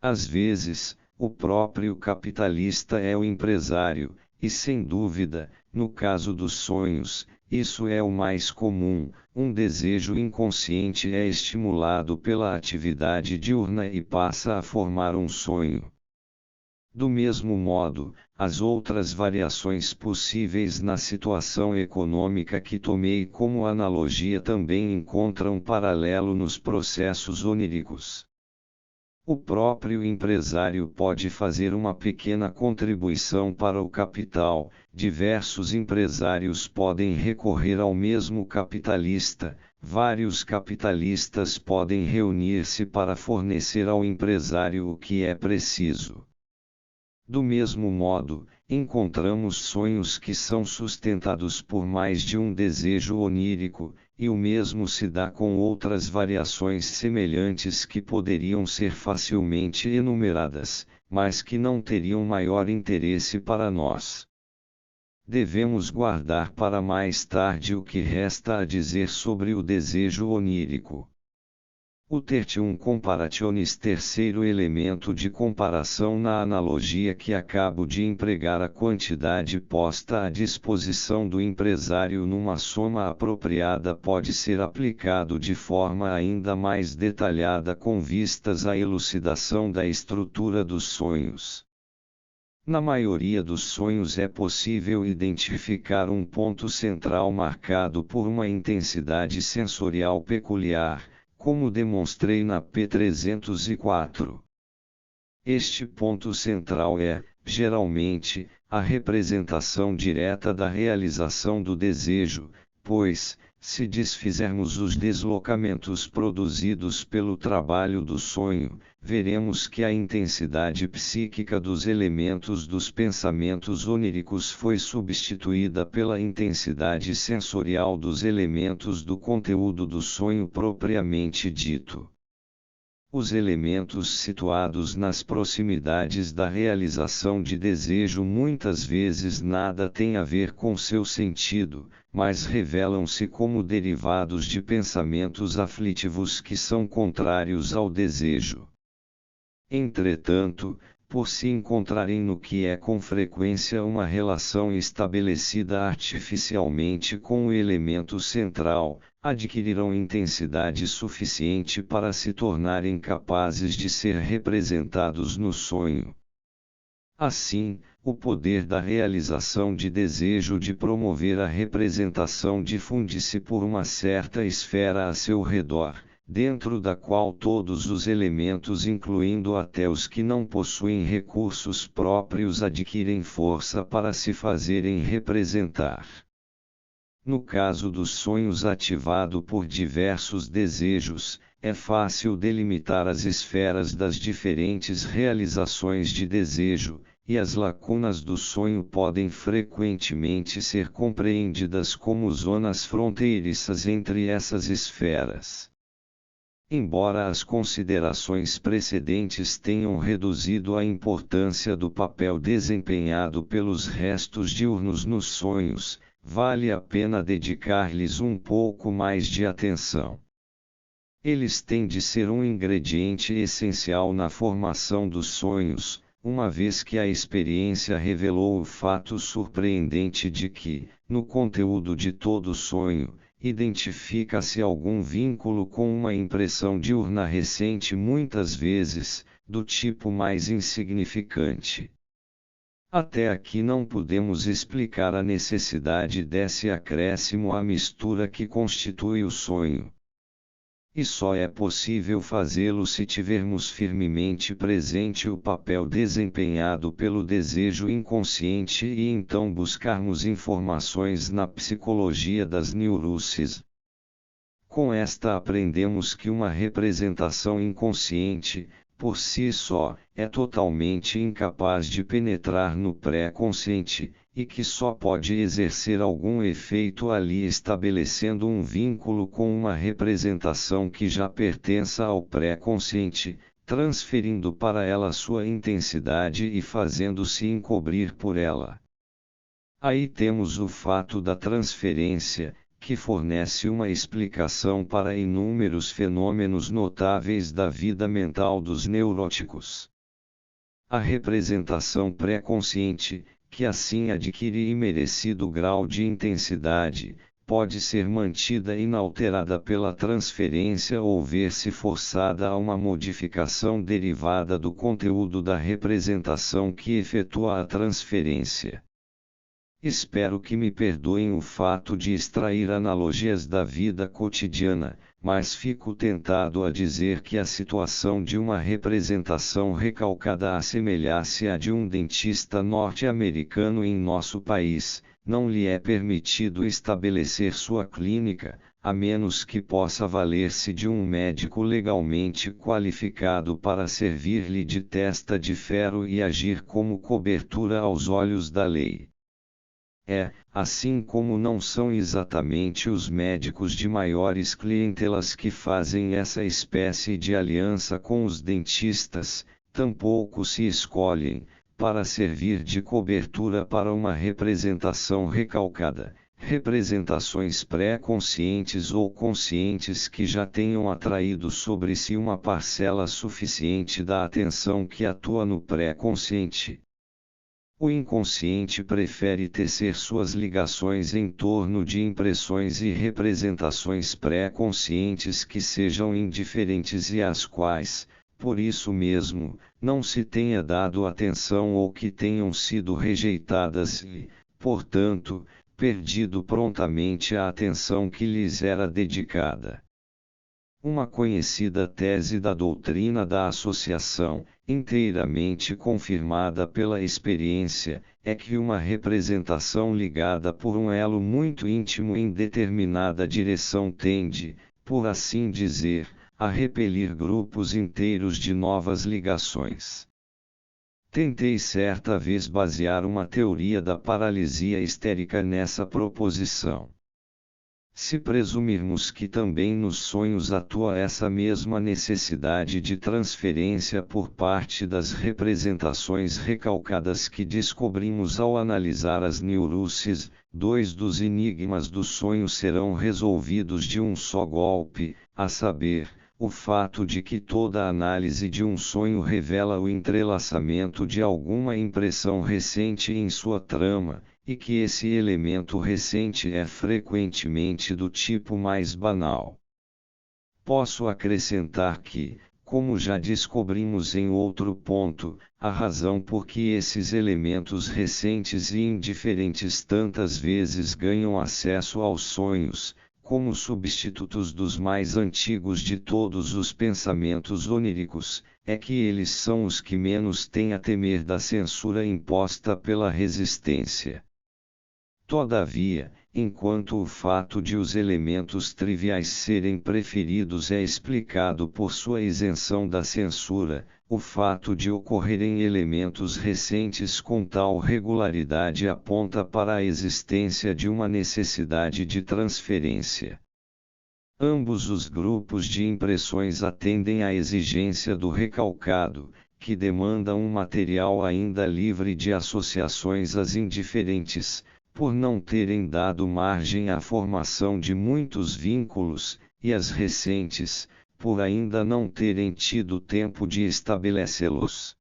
Às vezes, o próprio capitalista é o empresário, e sem dúvida, no caso dos sonhos, isso é o mais comum. Um desejo inconsciente é estimulado pela atividade diurna e passa a formar um sonho. Do mesmo modo, as outras variações possíveis na situação econômica que tomei como analogia também encontram paralelo nos processos oníricos. O próprio empresário pode fazer uma pequena contribuição para o capital, diversos empresários podem recorrer ao mesmo capitalista, vários capitalistas podem reunir-se para fornecer ao empresário o que é preciso. Do mesmo modo, encontramos sonhos que são sustentados por mais de um desejo onírico, e o mesmo se dá com outras variações semelhantes que poderiam ser facilmente enumeradas, mas que não teriam maior interesse para nós. Devemos guardar para mais tarde o que resta a dizer sobre o desejo onírico. O tertium comparationis, terceiro elemento de comparação na analogia que acabo de empregar, a quantidade posta à disposição do empresário numa soma apropriada pode ser aplicado de forma ainda mais detalhada com vistas à elucidação da estrutura dos sonhos. Na maioria dos sonhos é possível identificar um ponto central marcado por uma intensidade sensorial peculiar, como demonstrei na P304. Este ponto central é, geralmente, a representação direta da realização do desejo, pois, se desfizermos os deslocamentos produzidos pelo trabalho do sonho, veremos que a intensidade psíquica dos elementos dos pensamentos oníricos foi substituída pela intensidade sensorial dos elementos do conteúdo do sonho propriamente dito. Os elementos situados nas proximidades da realização de desejo muitas vezes nada têm a ver com seu sentido, mas revelam-se como derivados de pensamentos aflitivos que são contrários ao desejo. Entretanto, por se encontrarem no que é com frequência uma relação estabelecida artificialmente com o elemento central, adquirirão intensidade suficiente para se tornarem capazes de ser representados no sonho. Assim, o poder da realização de desejo de promover a representação difunde-se por uma certa esfera a seu redor, dentro da qual todos os elementos, incluindo até os que não possuem recursos próprios, adquirem força para se fazerem representar. No caso dos sonhos ativado por diversos desejos, é fácil delimitar as esferas das diferentes realizações de desejo, e as lacunas do sonho podem frequentemente ser compreendidas como zonas fronteiriças entre essas esferas. Embora as considerações precedentes tenham reduzido a importância do papel desempenhado pelos restos diurnos nos sonhos, vale a pena dedicar-lhes um pouco mais de atenção. Eles têm de ser um ingrediente essencial na formação dos sonhos, uma vez que a experiência revelou o fato surpreendente de que, no conteúdo de todo sonho, identifica-se algum vínculo com uma impressão diurna recente, muitas vezes, do tipo mais insignificante. Até aqui não podemos explicar a necessidade desse acréscimo à mistura que constitui o sonho. E só é possível fazê-lo se tivermos firmemente presente o papel desempenhado pelo desejo inconsciente e então buscarmos informações na psicologia das neuroses. Com esta aprendemos que uma representação inconsciente, por si só, é totalmente incapaz de penetrar no pré-consciente, e que só pode exercer algum efeito ali estabelecendo um vínculo com uma representação que já pertença ao pré-consciente, transferindo para ela sua intensidade e fazendo-se encobrir por ela. Aí temos o fato da transferência, que fornece uma explicação para inúmeros fenômenos notáveis da vida mental dos neuróticos. A representação pré-consciente, que assim adquire imerecido grau de intensidade, pode ser mantida inalterada pela transferência ou ver-se forçada a uma modificação derivada do conteúdo da representação que efetua a transferência. Espero que me perdoem o fato de extrair analogias da vida cotidiana, mas fico tentado a dizer que a situação de uma representação recalcada assemelhasse à de um dentista norte-americano em nosso país. Não lhe é permitido estabelecer sua clínica, a menos que possa valer-se de um médico legalmente qualificado para servir-lhe de testa de ferro e agir como cobertura aos olhos da lei. Assim como não são exatamente os médicos de maiores clientelas que fazem essa espécie de aliança com os dentistas, tampouco se escolhem, para servir de cobertura para uma representação recalcada, representações pré-conscientes ou conscientes que já tenham atraído sobre si uma parcela suficiente da atenção que atua no pré-consciente. O inconsciente prefere tecer suas ligações em torno de impressões e representações pré-conscientes que sejam indiferentes e às quais, por isso mesmo, não se tenha dado atenção ou que tenham sido rejeitadas e, portanto, perdido prontamente a atenção que lhes era dedicada. Uma conhecida tese da doutrina da associação, inteiramente confirmada pela experiência, é que uma representação ligada por um elo muito íntimo em determinada direção tende, por assim dizer, a repelir grupos inteiros de novas ligações. Tentei certa vez basear uma teoria da paralisia histérica nessa proposição. Se presumirmos que também nos sonhos atua essa mesma necessidade de transferência por parte das representações recalcadas que descobrimos ao analisar as neuroses, 2 dos enigmas do sonho serão resolvidos de um só golpe, a saber, o fato de que toda análise de um sonho revela o entrelaçamento de alguma impressão recente em sua trama, e que esse elemento recente é frequentemente do tipo mais banal. Posso acrescentar que, como já descobrimos em outro ponto, a razão por que esses elementos recentes e indiferentes tantas vezes ganham acesso aos sonhos, como substitutos dos mais antigos de todos os pensamentos oníricos, é que eles são os que menos têm a temer da censura imposta pela resistência. Todavia, enquanto o fato de os elementos triviais serem preferidos é explicado por sua isenção da censura, o fato de ocorrerem elementos recentes com tal regularidade aponta para a existência de uma necessidade de transferência. Ambos os grupos de impressões atendem à exigência do recalcado, que demanda um material ainda livre de associações às indiferentes, por não terem dado margem à formação de muitos vínculos, e as recentes, por ainda não terem tido tempo de estabelecê-los.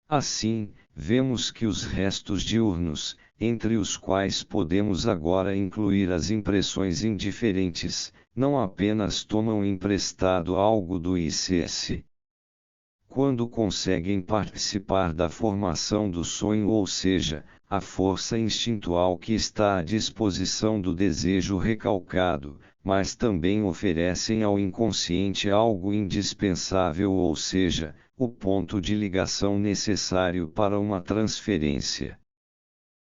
Assim, vemos que os restos diurnos, entre os quais podemos agora incluir as impressões indiferentes, não apenas tomam emprestado algo do ICS. Quando conseguem participar da formação do sonho, ou seja, a força instintual que está à disposição do desejo recalcado, mas também oferecem ao inconsciente algo indispensável, ou seja, o ponto de ligação necessário para uma transferência.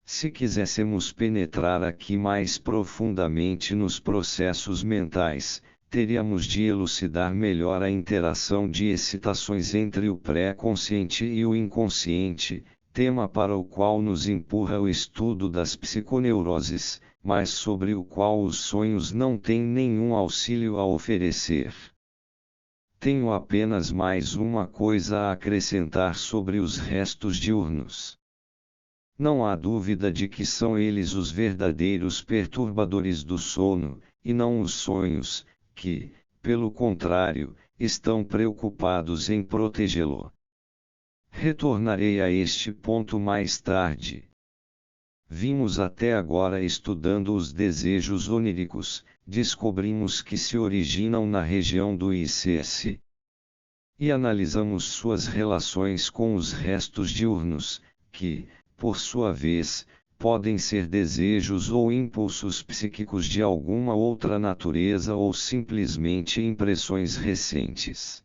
Se quiséssemos penetrar aqui mais profundamente nos processos mentais, teríamos de elucidar melhor a interação de excitações entre o pré-consciente e o inconsciente, tema para o qual nos empurra o estudo das psiconeuroses, mas sobre o qual os sonhos não têm nenhum auxílio a oferecer. Tenho apenas mais uma coisa a acrescentar sobre os restos diurnos. Não há dúvida de que são eles os verdadeiros perturbadores do sono, e não os sonhos, que, pelo contrário, estão preocupados em protegê-lo. Retornarei a este ponto mais tarde. Vimos até agora estudando os desejos oníricos, descobrimos que se originam na região do ICS. E analisamos suas relações com os restos diurnos, que, por sua vez, podem ser desejos ou impulsos psíquicos de alguma outra natureza ou simplesmente impressões recentes.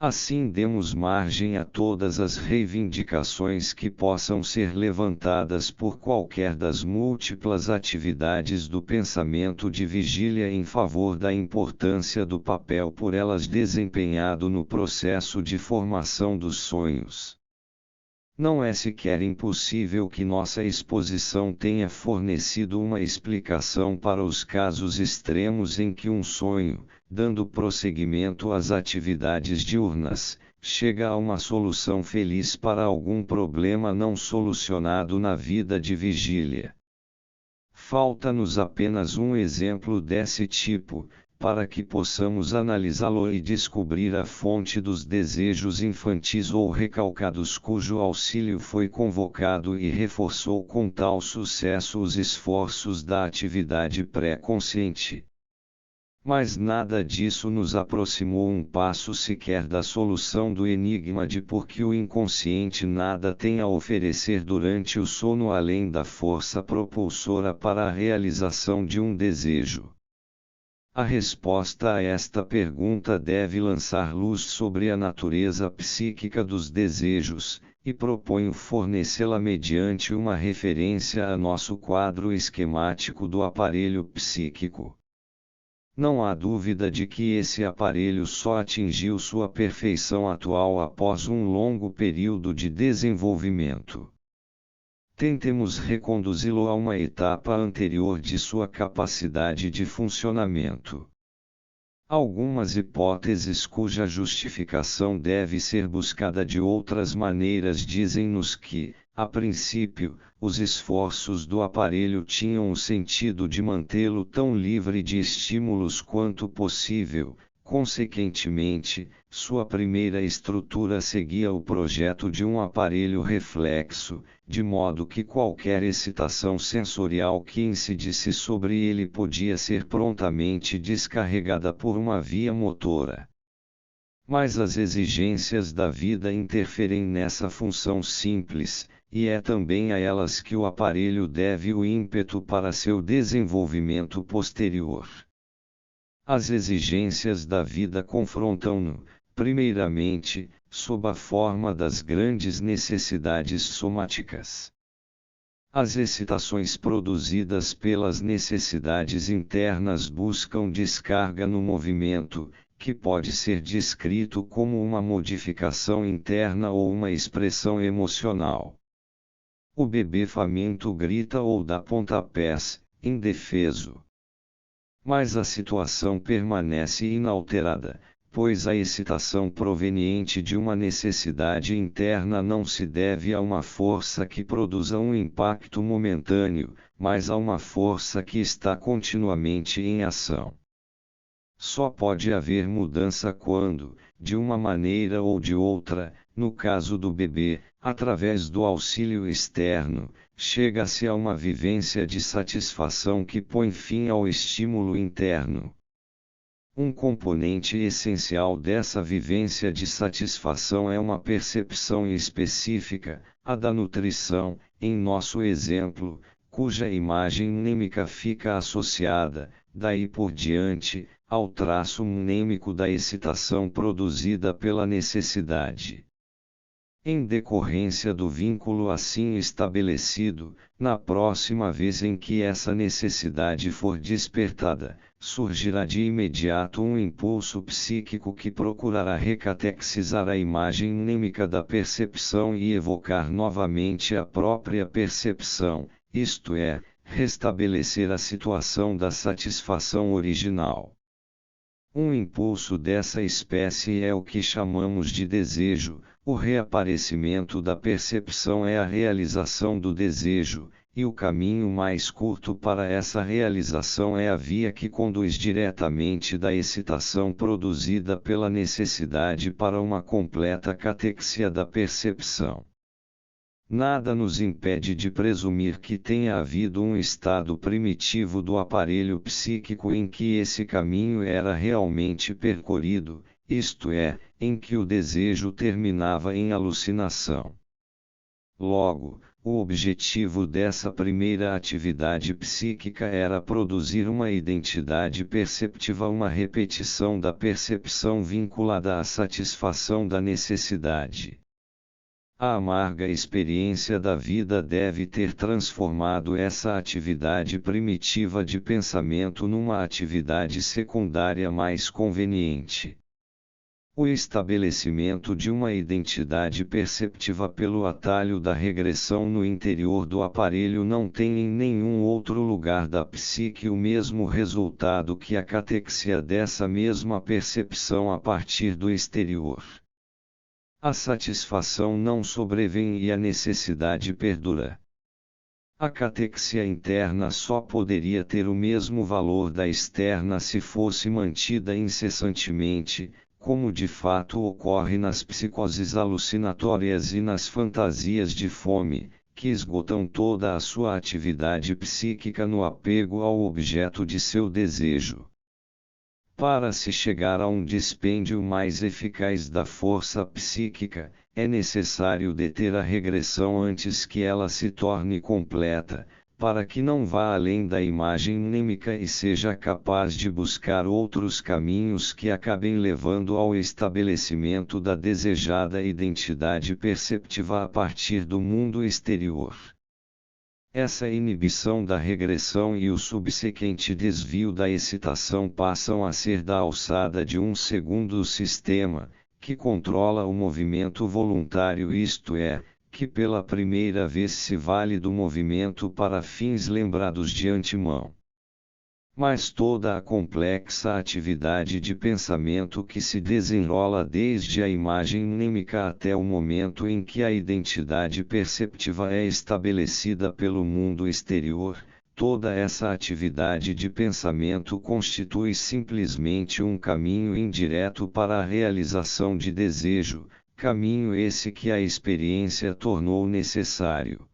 Assim demos margem a todas as reivindicações que possam ser levantadas por qualquer das múltiplas atividades do pensamento de vigília em favor da importância do papel por elas desempenhado no processo de formação dos sonhos. Não é sequer impossível que nossa exposição tenha fornecido uma explicação para os casos extremos em que um sonho, dando prosseguimento às atividades diurnas, chega a uma solução feliz para algum problema não solucionado na vida de vigília. Falta-nos apenas um exemplo desse tipo, para que possamos analisá-lo e descobrir a fonte dos desejos infantis ou recalcados cujo auxílio foi convocado e reforçou com tal sucesso os esforços da atividade pré-consciente. Mas nada disso nos aproximou um passo sequer da solução do enigma de por que o inconsciente nada tem a oferecer durante o sono além da força propulsora para a realização de um desejo. A resposta a esta pergunta deve lançar luz sobre a natureza psíquica dos desejos, e proponho fornecê-la mediante uma referência a nosso quadro esquemático do aparelho psíquico. Não há dúvida de que esse aparelho só atingiu sua perfeição atual após um longo período de desenvolvimento. Tentemos reconduzi-lo a uma etapa anterior de sua capacidade de funcionamento. Algumas hipóteses cuja justificação deve ser buscada de outras maneiras dizem-nos que, a princípio, os esforços do aparelho tinham o sentido de mantê-lo tão livre de estímulos quanto possível. Consequentemente, sua primeira estrutura seguia o projeto de um aparelho reflexo, de modo que qualquer excitação sensorial que incidisse sobre ele podia ser prontamente descarregada por uma via motora. Mas as exigências da vida interferem nessa função simples, e é também a elas que o aparelho deve o ímpeto para seu desenvolvimento posterior. As exigências da vida confrontam-no, primeiramente, sob a forma das grandes necessidades somáticas. As excitações produzidas pelas necessidades internas buscam descarga no movimento, que pode ser descrito como uma modificação interna ou uma expressão emocional. O bebê faminto grita ou dá pontapés, indefeso. Mas a situação permanece inalterada, pois a excitação proveniente de uma necessidade interna não se deve a uma força que produza um impacto momentâneo, mas a uma força que está continuamente em ação. Só pode haver mudança quando, de uma maneira ou de outra, no caso do bebê, através do auxílio externo, chega-se a uma vivência de satisfação que põe fim ao estímulo interno. Um componente essencial dessa vivência de satisfação é uma percepção específica, a da nutrição, em nosso exemplo, cuja imagem mnêmica fica associada, daí por diante, ao traço mnêmico da excitação produzida pela necessidade. Em decorrência do vínculo assim estabelecido, na próxima vez em que essa necessidade for despertada, surgirá de imediato um impulso psíquico que procurará recatexizar a imagem mnêmica da percepção e evocar novamente a própria percepção, isto é, restabelecer a situação da satisfação original. Um impulso dessa espécie é o que chamamos de desejo. O reaparecimento da percepção é a realização do desejo, e o caminho mais curto para essa realização é a via que conduz diretamente da excitação produzida pela necessidade para uma completa catexia da percepção. Nada nos impede de presumir que tenha havido um estado primitivo do aparelho psíquico em que esse caminho era realmente percorrido, isto é, em que o desejo terminava em alucinação. Logo, o objetivo dessa primeira atividade psíquica era produzir uma identidade perceptiva, uma repetição da percepção vinculada à satisfação da necessidade. A amarga experiência da vida deve ter transformado essa atividade primitiva de pensamento numa atividade secundária mais conveniente. O estabelecimento de uma identidade perceptiva pelo atalho da regressão no interior do aparelho não tem em nenhum outro lugar da psique o mesmo resultado que a catexia dessa mesma percepção a partir do exterior. A satisfação não sobrevém e a necessidade perdura. A catexia interna só poderia ter o mesmo valor da externa se fosse mantida incessantemente, como de fato ocorre nas psicoses alucinatórias e nas fantasias de fome, que esgotam toda a sua atividade psíquica no apego ao objeto de seu desejo. Para se chegar a um dispêndio mais eficaz da força psíquica, é necessário deter a regressão antes que ela se torne completa, para que não vá além da imagem mnêmica e seja capaz de buscar outros caminhos que acabem levando ao estabelecimento da desejada identidade perceptiva a partir do mundo exterior. Essa inibição da regressão e o subsequente desvio da excitação passam a ser da alçada de um segundo sistema, que controla o movimento voluntário, isto é, que pela primeira vez se vale do movimento para fins lembrados de antemão. Mas toda a complexa atividade de pensamento que se desenrola desde a imagem mnêmica até o momento em que a identidade perceptiva é estabelecida pelo mundo exterior, toda essa atividade de pensamento constitui simplesmente um caminho indireto para a realização de desejo, caminho esse que a experiência tornou necessário.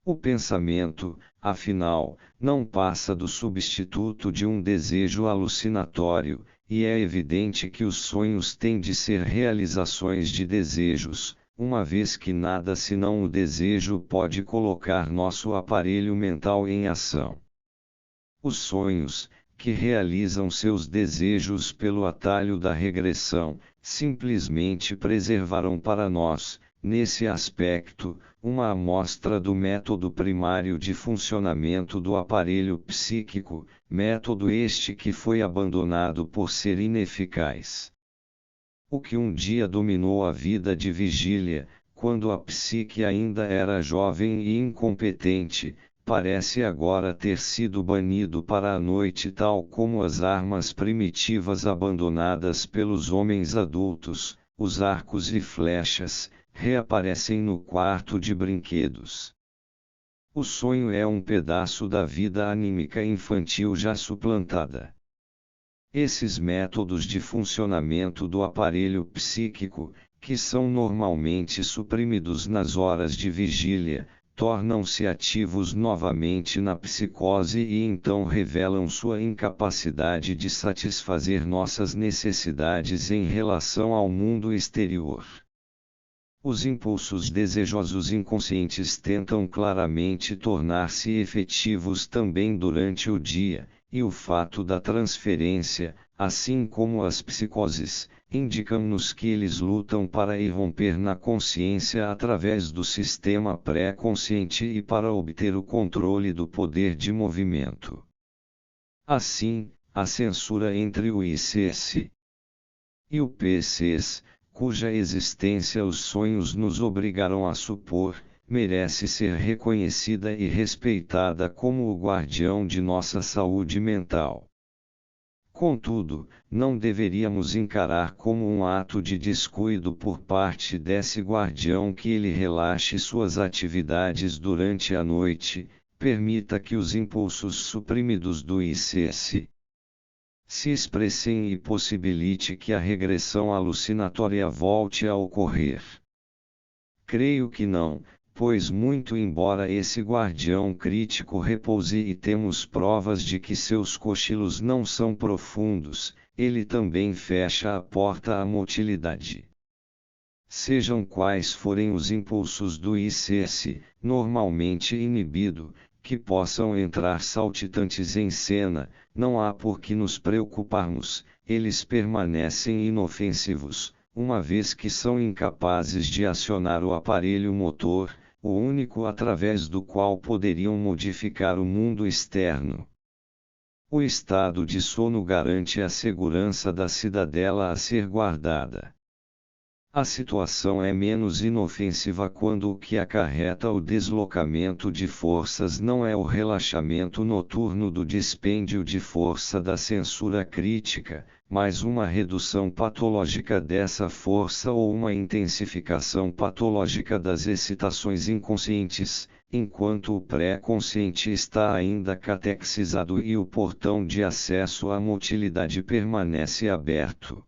O pensamento, afinal, não passa do substituto de um desejo alucinatório, e é evidente que os sonhos têm de ser realizações de desejos, uma vez que nada senão o desejo pode colocar nosso aparelho mental em ação. Os sonhos, que realizam seus desejos pelo atalho da regressão, simplesmente preservarão para nós, nesse aspecto, uma amostra do método primário de funcionamento do aparelho psíquico, método este que foi abandonado por ser ineficaz. O que um dia dominou a vida de vigília, quando a psique ainda era jovem e incompetente, parece agora ter sido banido para a noite, tal como as armas primitivas abandonadas pelos homens adultos, os arcos e flechas, reaparecem no quarto de brinquedos. O sonho é um pedaço da vida anímica infantil já suplantada. Esses métodos de funcionamento do aparelho psíquico, que são normalmente suprimidos nas horas de vigília, tornam-se ativos novamente na psicose e então revelam sua incapacidade de satisfazer nossas necessidades em relação ao mundo exterior. Os impulsos desejosos inconscientes tentam claramente tornar-se efetivos também durante o dia, e o fato da transferência, assim como as psicoses, indicam-nos que eles lutam para irromper na consciência através do sistema pré-consciente e para obter o controle do poder de movimento. Assim, a censura entre o ICS e o PCS, cuja existência os sonhos nos obrigaram a supor, merece ser reconhecida e respeitada como o guardião de nossa saúde mental. Contudo, não deveríamos encarar como um ato de descuido por parte desse guardião que ele relaxe suas atividades durante a noite, permita que os impulsos suprimidos do ICS se expressem e possibilite que a regressão alucinatória volte a ocorrer. Creio que não, pois muito embora esse guardião crítico repouse e temos provas de que seus cochilos não são profundos, ele também fecha a porta à motilidade. Sejam quais forem os impulsos do ICS, normalmente inibido, que possam entrar saltitantes em cena, não há por que nos preocuparmos, eles permanecem inofensivos, uma vez que são incapazes de acionar o aparelho motor, o único através do qual poderiam modificar o mundo externo. O estado de sono garante a segurança da cidadela a ser guardada. A situação é menos inofensiva quando o que acarreta o deslocamento de forças não é o relaxamento noturno do dispêndio de força da censura crítica, mas uma redução patológica dessa força ou uma intensificação patológica das excitações inconscientes, enquanto o pré-consciente está ainda catexizado e o portão de acesso à motilidade permanece aberto.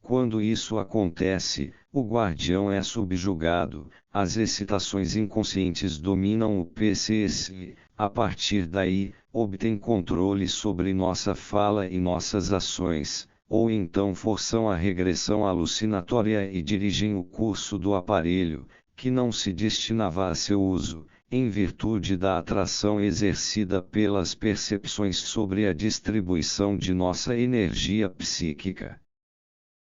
Quando isso acontece, o guardião é subjugado, as excitações inconscientes dominam o PCS e, a partir daí, obtêm controle sobre nossa fala e nossas ações, ou então forçam a regressão alucinatória e dirigem o curso do aparelho, que não se destinava a seu uso, em virtude da atração exercida pelas percepções sobre a distribuição de nossa energia psíquica.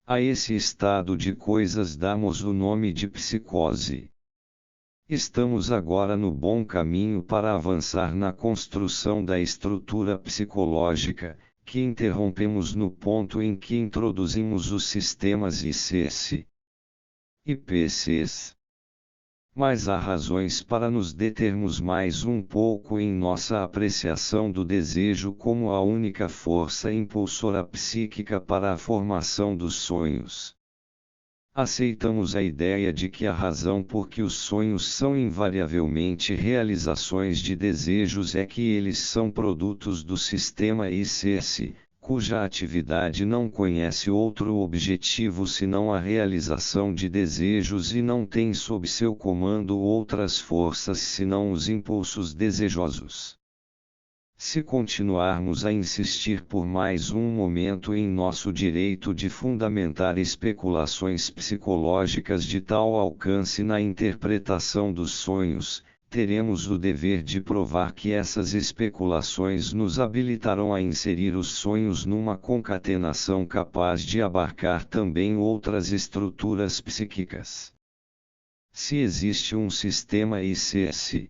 A esse estado de coisas damos o nome de psicose. Estamos agora no bom caminho para avançar na construção da estrutura psicológica, que interrompemos no ponto em que introduzimos os sistemas ICS e PCs. Mas há razões para nos determos mais um pouco em nossa apreciação do desejo como a única força impulsora psíquica para a formação dos sonhos. Aceitamos a ideia de que a razão por que os sonhos são invariavelmente realizações de desejos é que eles são produtos do sistema ICS, cuja atividade não conhece outro objetivo senão a realização de desejos e não tem sob seu comando outras forças senão os impulsos desejosos. Se continuarmos a insistir por mais um momento em nosso direito de fundamentar especulações psicológicas de tal alcance na interpretação dos sonhos, teremos o dever de provar que essas especulações nos habilitarão a inserir os sonhos numa concatenação capaz de abarcar também outras estruturas psíquicas. Se existe um sistema ICS,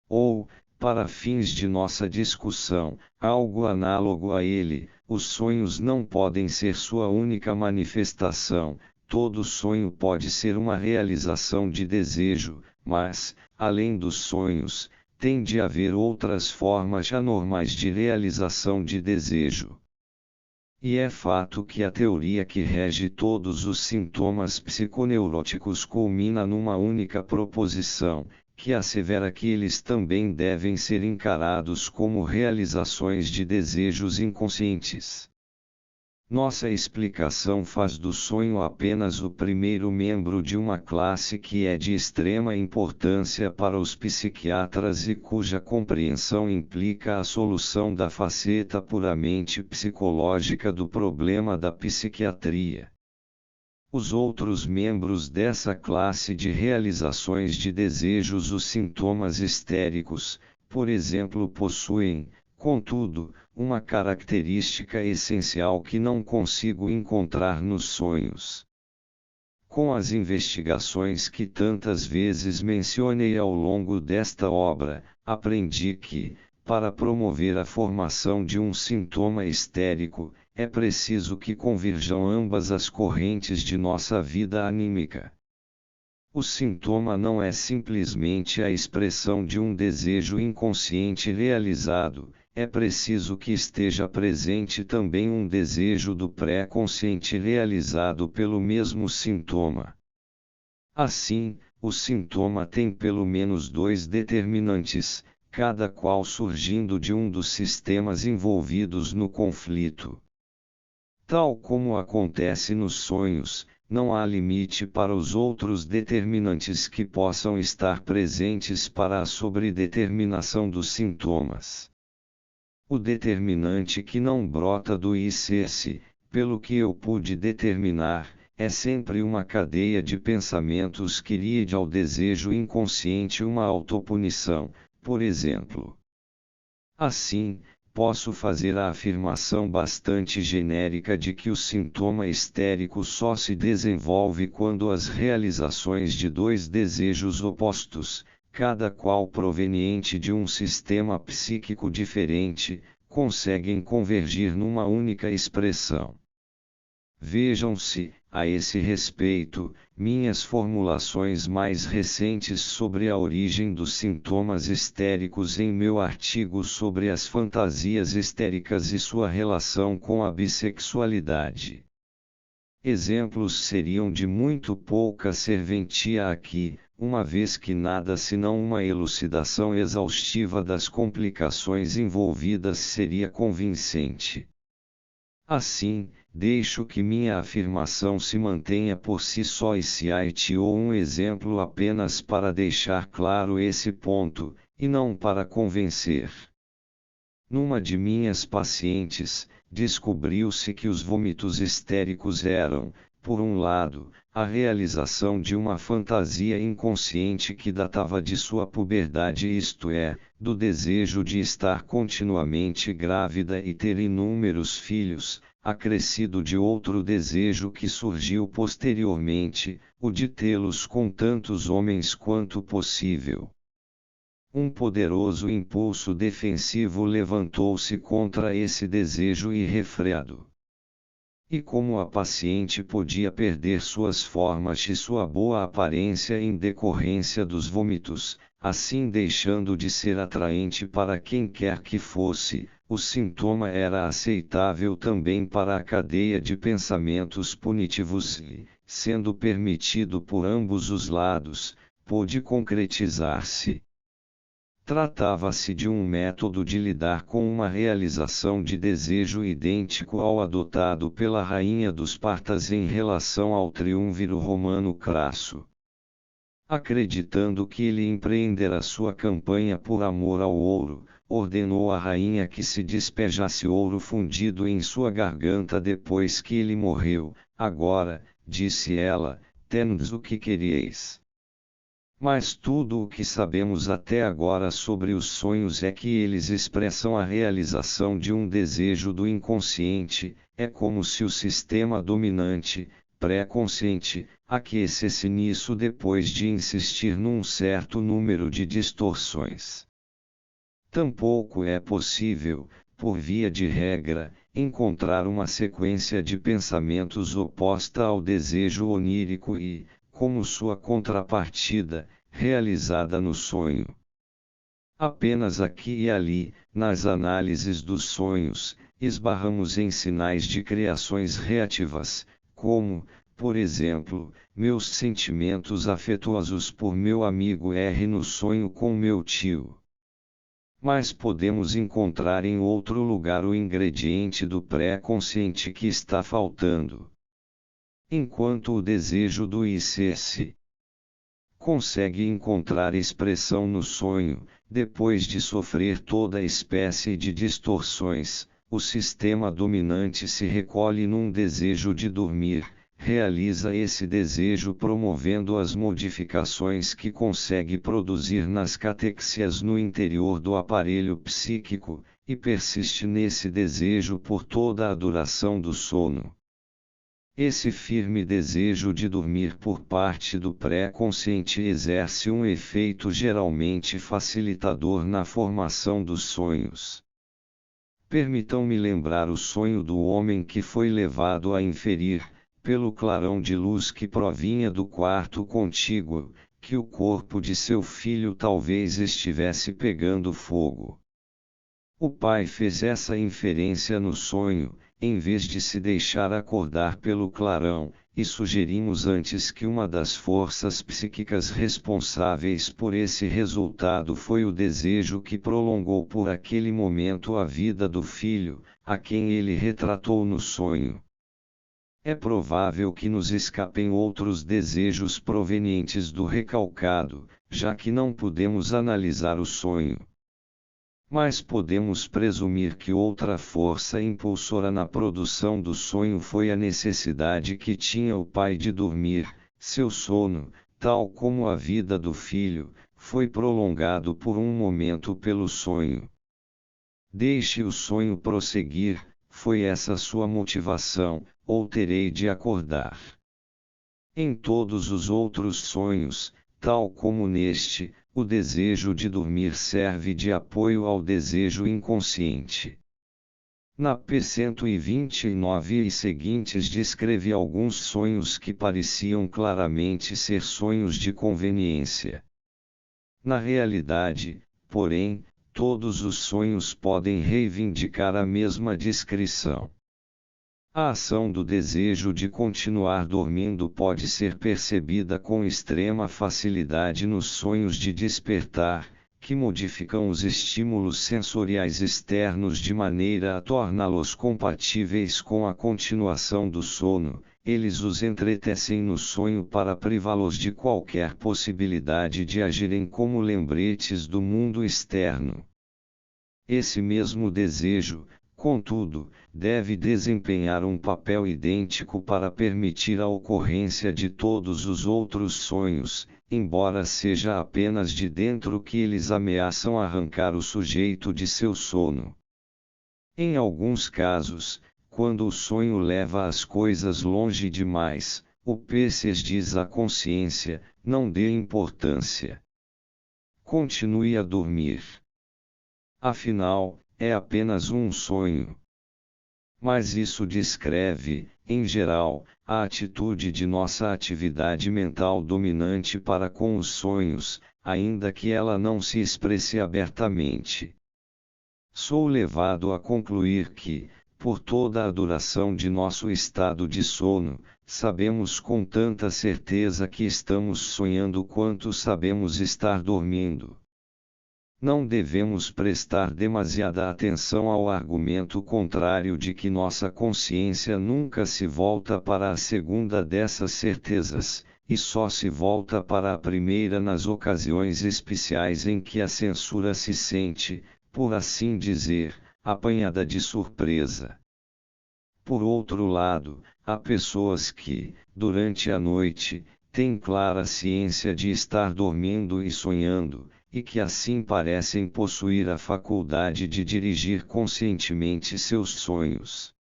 ou, para fins de nossa discussão, algo análogo a ele, os sonhos não podem ser sua única manifestação. Todo sonho pode ser uma realização de desejo, mas, além dos sonhos, tem de haver outras formas anormais de realização de desejo. E é fato que a teoria que rege todos os sintomas psiconeuróticos culmina numa única proposição, que assevera que eles também devem ser encarados como realizações de desejos inconscientes. Nossa explicação faz do sonho apenas o primeiro membro de uma classe que é de extrema importância para os psiquiatras e cuja compreensão implica a solução da faceta puramente psicológica do problema da psiquiatria. Os outros membros dessa classe de realizações de desejos, os sintomas histéricos, por exemplo, possuem, contudo, uma característica essencial que não consigo encontrar nos sonhos. Com as investigações que tantas vezes mencionei ao longo desta obra, aprendi que, para promover a formação de um sintoma histérico, é preciso que converjam ambas as correntes de nossa vida anímica. O sintoma não é simplesmente a expressão de um desejo inconsciente realizado, é preciso que esteja presente também um desejo do pré-consciente realizado pelo mesmo sintoma. Assim, o sintoma tem pelo menos dois determinantes, cada qual surgindo de um dos sistemas envolvidos no conflito. Tal como acontece nos sonhos, não há limite para os outros determinantes que possam estar presentes para a sobredeterminação dos sintomas. O determinante que não brota do ICS, pelo que eu pude determinar, é sempre uma cadeia de pensamentos que ligue ao desejo inconsciente uma autopunição, por exemplo. Assim, posso fazer a afirmação bastante genérica de que o sintoma histérico só se desenvolve quando as realizações de dois desejos opostos, cada qual proveniente de um sistema psíquico diferente, conseguem convergir numa única expressão. Vejam-se, a esse respeito, minhas formulações mais recentes sobre a origem dos sintomas histéricos em meu artigo sobre as fantasias histéricas e sua relação com a bissexualidade. Exemplos seriam de muito pouca serventia aqui, uma vez que nada senão uma elucidação exaustiva das complicações envolvidas seria convincente. Assim, deixo que minha afirmação se mantenha por si só e cite um exemplo apenas para deixar claro esse ponto, e não para convencer. Numa de minhas pacientes, descobriu-se que os vômitos histéricos eram, por um lado, a realização de uma fantasia inconsciente que datava de sua puberdade, isto é, do desejo de estar continuamente grávida e ter inúmeros filhos, acrescido de outro desejo que surgiu posteriormente, o de tê-los com tantos homens quanto possível. Um poderoso impulso defensivo levantou-se contra esse desejo irrefreado. E como a paciente podia perder suas formas e sua boa aparência em decorrência dos vômitos, assim deixando de ser atraente para quem quer que fosse, o sintoma era aceitável também para a cadeia de pensamentos punitivos e, sendo permitido por ambos os lados, pôde concretizar-se. Tratava-se de um método de lidar com uma realização de desejo idêntico ao adotado pela rainha dos Partas em relação ao triunviro romano Crasso. Acreditando que ele empreendera sua campanha por amor ao ouro, ordenou à rainha que se despejasse ouro fundido em sua garganta depois que ele morreu. Agora, disse ela, tendes o que queríeis. Mas tudo o que sabemos até agora sobre os sonhos é que eles expressam a realização de um desejo do inconsciente, é como se o sistema dominante, pré-consciente, aquecesse nisso depois de insistir num certo número de distorções. Tampouco é possível, por via de regra, encontrar uma sequência de pensamentos oposta ao desejo onírico e, como sua contrapartida, realizada no sonho. Apenas aqui e ali, nas análises dos sonhos, esbarramos em sinais de criações reativas, como, por exemplo, meus sentimentos afetuosos por meu amigo R no sonho com meu tio. Mas podemos encontrar em outro lugar o ingrediente do pré-consciente que está faltando. Enquanto o desejo do ICS consegue encontrar expressão no sonho, depois de sofrer toda espécie de distorções, o sistema dominante se recolhe num desejo de dormir, realiza esse desejo promovendo as modificações que consegue produzir nas catexias no interior do aparelho psíquico, e persiste nesse desejo por toda a duração do sono. Esse firme desejo de dormir por parte do pré-consciente exerce um efeito geralmente facilitador na formação dos sonhos. Permitam-me lembrar o sonho do homem que foi levado a inferir, pelo clarão de luz que provinha do quarto contíguo, que o corpo de seu filho talvez estivesse pegando fogo. O pai fez essa inferência no sonho, em vez de se deixar acordar pelo clarão, e sugerimos antes que uma das forças psíquicas responsáveis por esse resultado foi o desejo que prolongou por aquele momento a vida do filho, a quem ele retratou no sonho. É provável que nos escapem outros desejos provenientes do recalcado, já que não podemos analisar o sonho. Mas podemos presumir que outra força impulsora na produção do sonho foi a necessidade que tinha o pai de dormir. Seu sono, tal como a vida do filho, foi prolongado por um momento pelo sonho. Deixe o sonho prosseguir, foi essa sua motivação, ou terei de acordar. Em todos os outros sonhos, tal como neste, o desejo de dormir serve de apoio ao desejo inconsciente. Na P129 e seguintes descreve alguns sonhos que pareciam claramente ser sonhos de conveniência. Na realidade, porém, todos os sonhos podem reivindicar a mesma descrição. A ação do desejo de continuar dormindo pode ser percebida com extrema facilidade nos sonhos de despertar, que modificam os estímulos sensoriais externos de maneira a torná-los compatíveis com a continuação do sono. Eles os entretecem no sonho para privá-los de qualquer possibilidade de agirem como lembretes do mundo externo. Esse mesmo desejo, contudo, deve desempenhar um papel idêntico para permitir a ocorrência de todos os outros sonhos, embora seja apenas de dentro que eles ameaçam arrancar o sujeito de seu sono. Em alguns casos, quando o sonho leva as coisas longe demais, o Pêssego diz à consciência: não dê importância. Continue a dormir. Afinal, é apenas um sonho. Mas isso descreve, em geral, a atitude de nossa atividade mental dominante para com os sonhos, ainda que ela não se expresse abertamente. Sou levado a concluir que, por toda a duração de nosso estado de sono, sabemos com tanta certeza que estamos sonhando quanto sabemos estar dormindo. Não devemos prestar demasiada atenção ao argumento contrário de que nossa consciência nunca se volta para a segunda dessas certezas, e só se volta para a primeira nas ocasiões especiais em que a censura se sente, por assim dizer, apanhada de surpresa. Por outro lado, há pessoas que, durante a noite, têm clara ciência de estar dormindo e sonhando, e que assim parecem possuir a faculdade de dirigir conscientemente seus sonhos.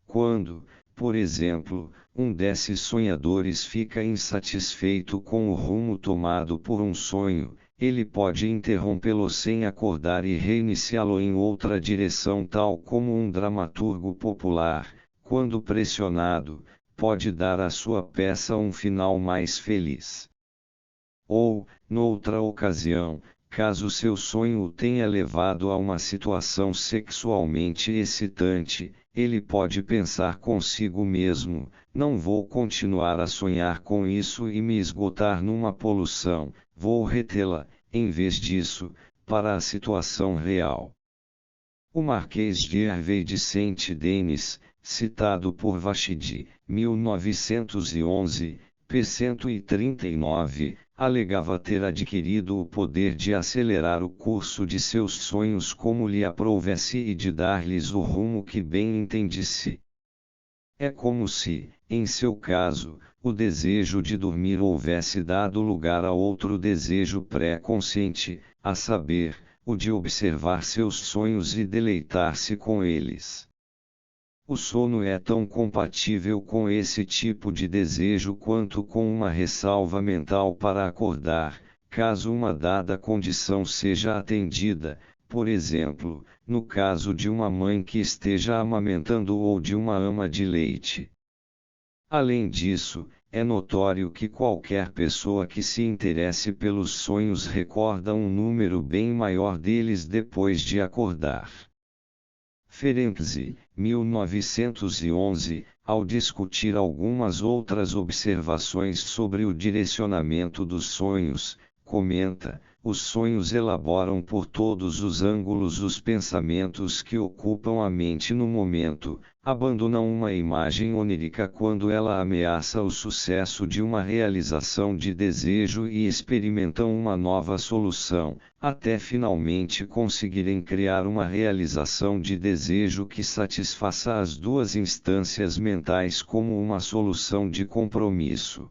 Quando, por exemplo, um desses sonhadores fica insatisfeito com o rumo tomado por um sonho, ele pode interrompê-lo sem acordar e reiniciá-lo em outra direção, tal como um dramaturgo popular, quando pressionado, pode dar à sua peça um final mais feliz. Ou, noutra ocasião, caso seu sonho o tenha levado a uma situação sexualmente excitante, ele pode pensar consigo mesmo: não vou continuar a sonhar com isso e me esgotar numa poluição, vou retê-la, em vez disso, para a situação real. O Marquês de Hervey de Saint-Denis, citado por Vachidi, 1911, p. 139, alegava ter adquirido o poder de acelerar o curso de seus sonhos como lhe aprouvesse e de dar-lhes o rumo que bem entendisse. É como se, em seu caso, o desejo de dormir houvesse dado lugar a outro desejo pré-consciente, a saber, o de observar seus sonhos e deleitar-se com eles. O sono é tão compatível com esse tipo de desejo quanto com uma ressalva mental para acordar, caso uma dada condição seja atendida, por exemplo, no caso de uma mãe que esteja amamentando ou de uma ama de leite. Além disso, é notório que qualquer pessoa que se interesse pelos sonhos recorda um número bem maior deles depois de acordar. Ferenczi, 1911, ao discutir algumas outras observações sobre o direcionamento dos sonhos, comenta: os sonhos elaboram por todos os ângulos os pensamentos que ocupam a mente no momento, abandonam uma imagem onírica quando ela ameaça o sucesso de uma realização de desejo e experimentam uma nova solução, até finalmente conseguirem criar uma realização de desejo que satisfaça as duas instâncias mentais como uma solução de compromisso.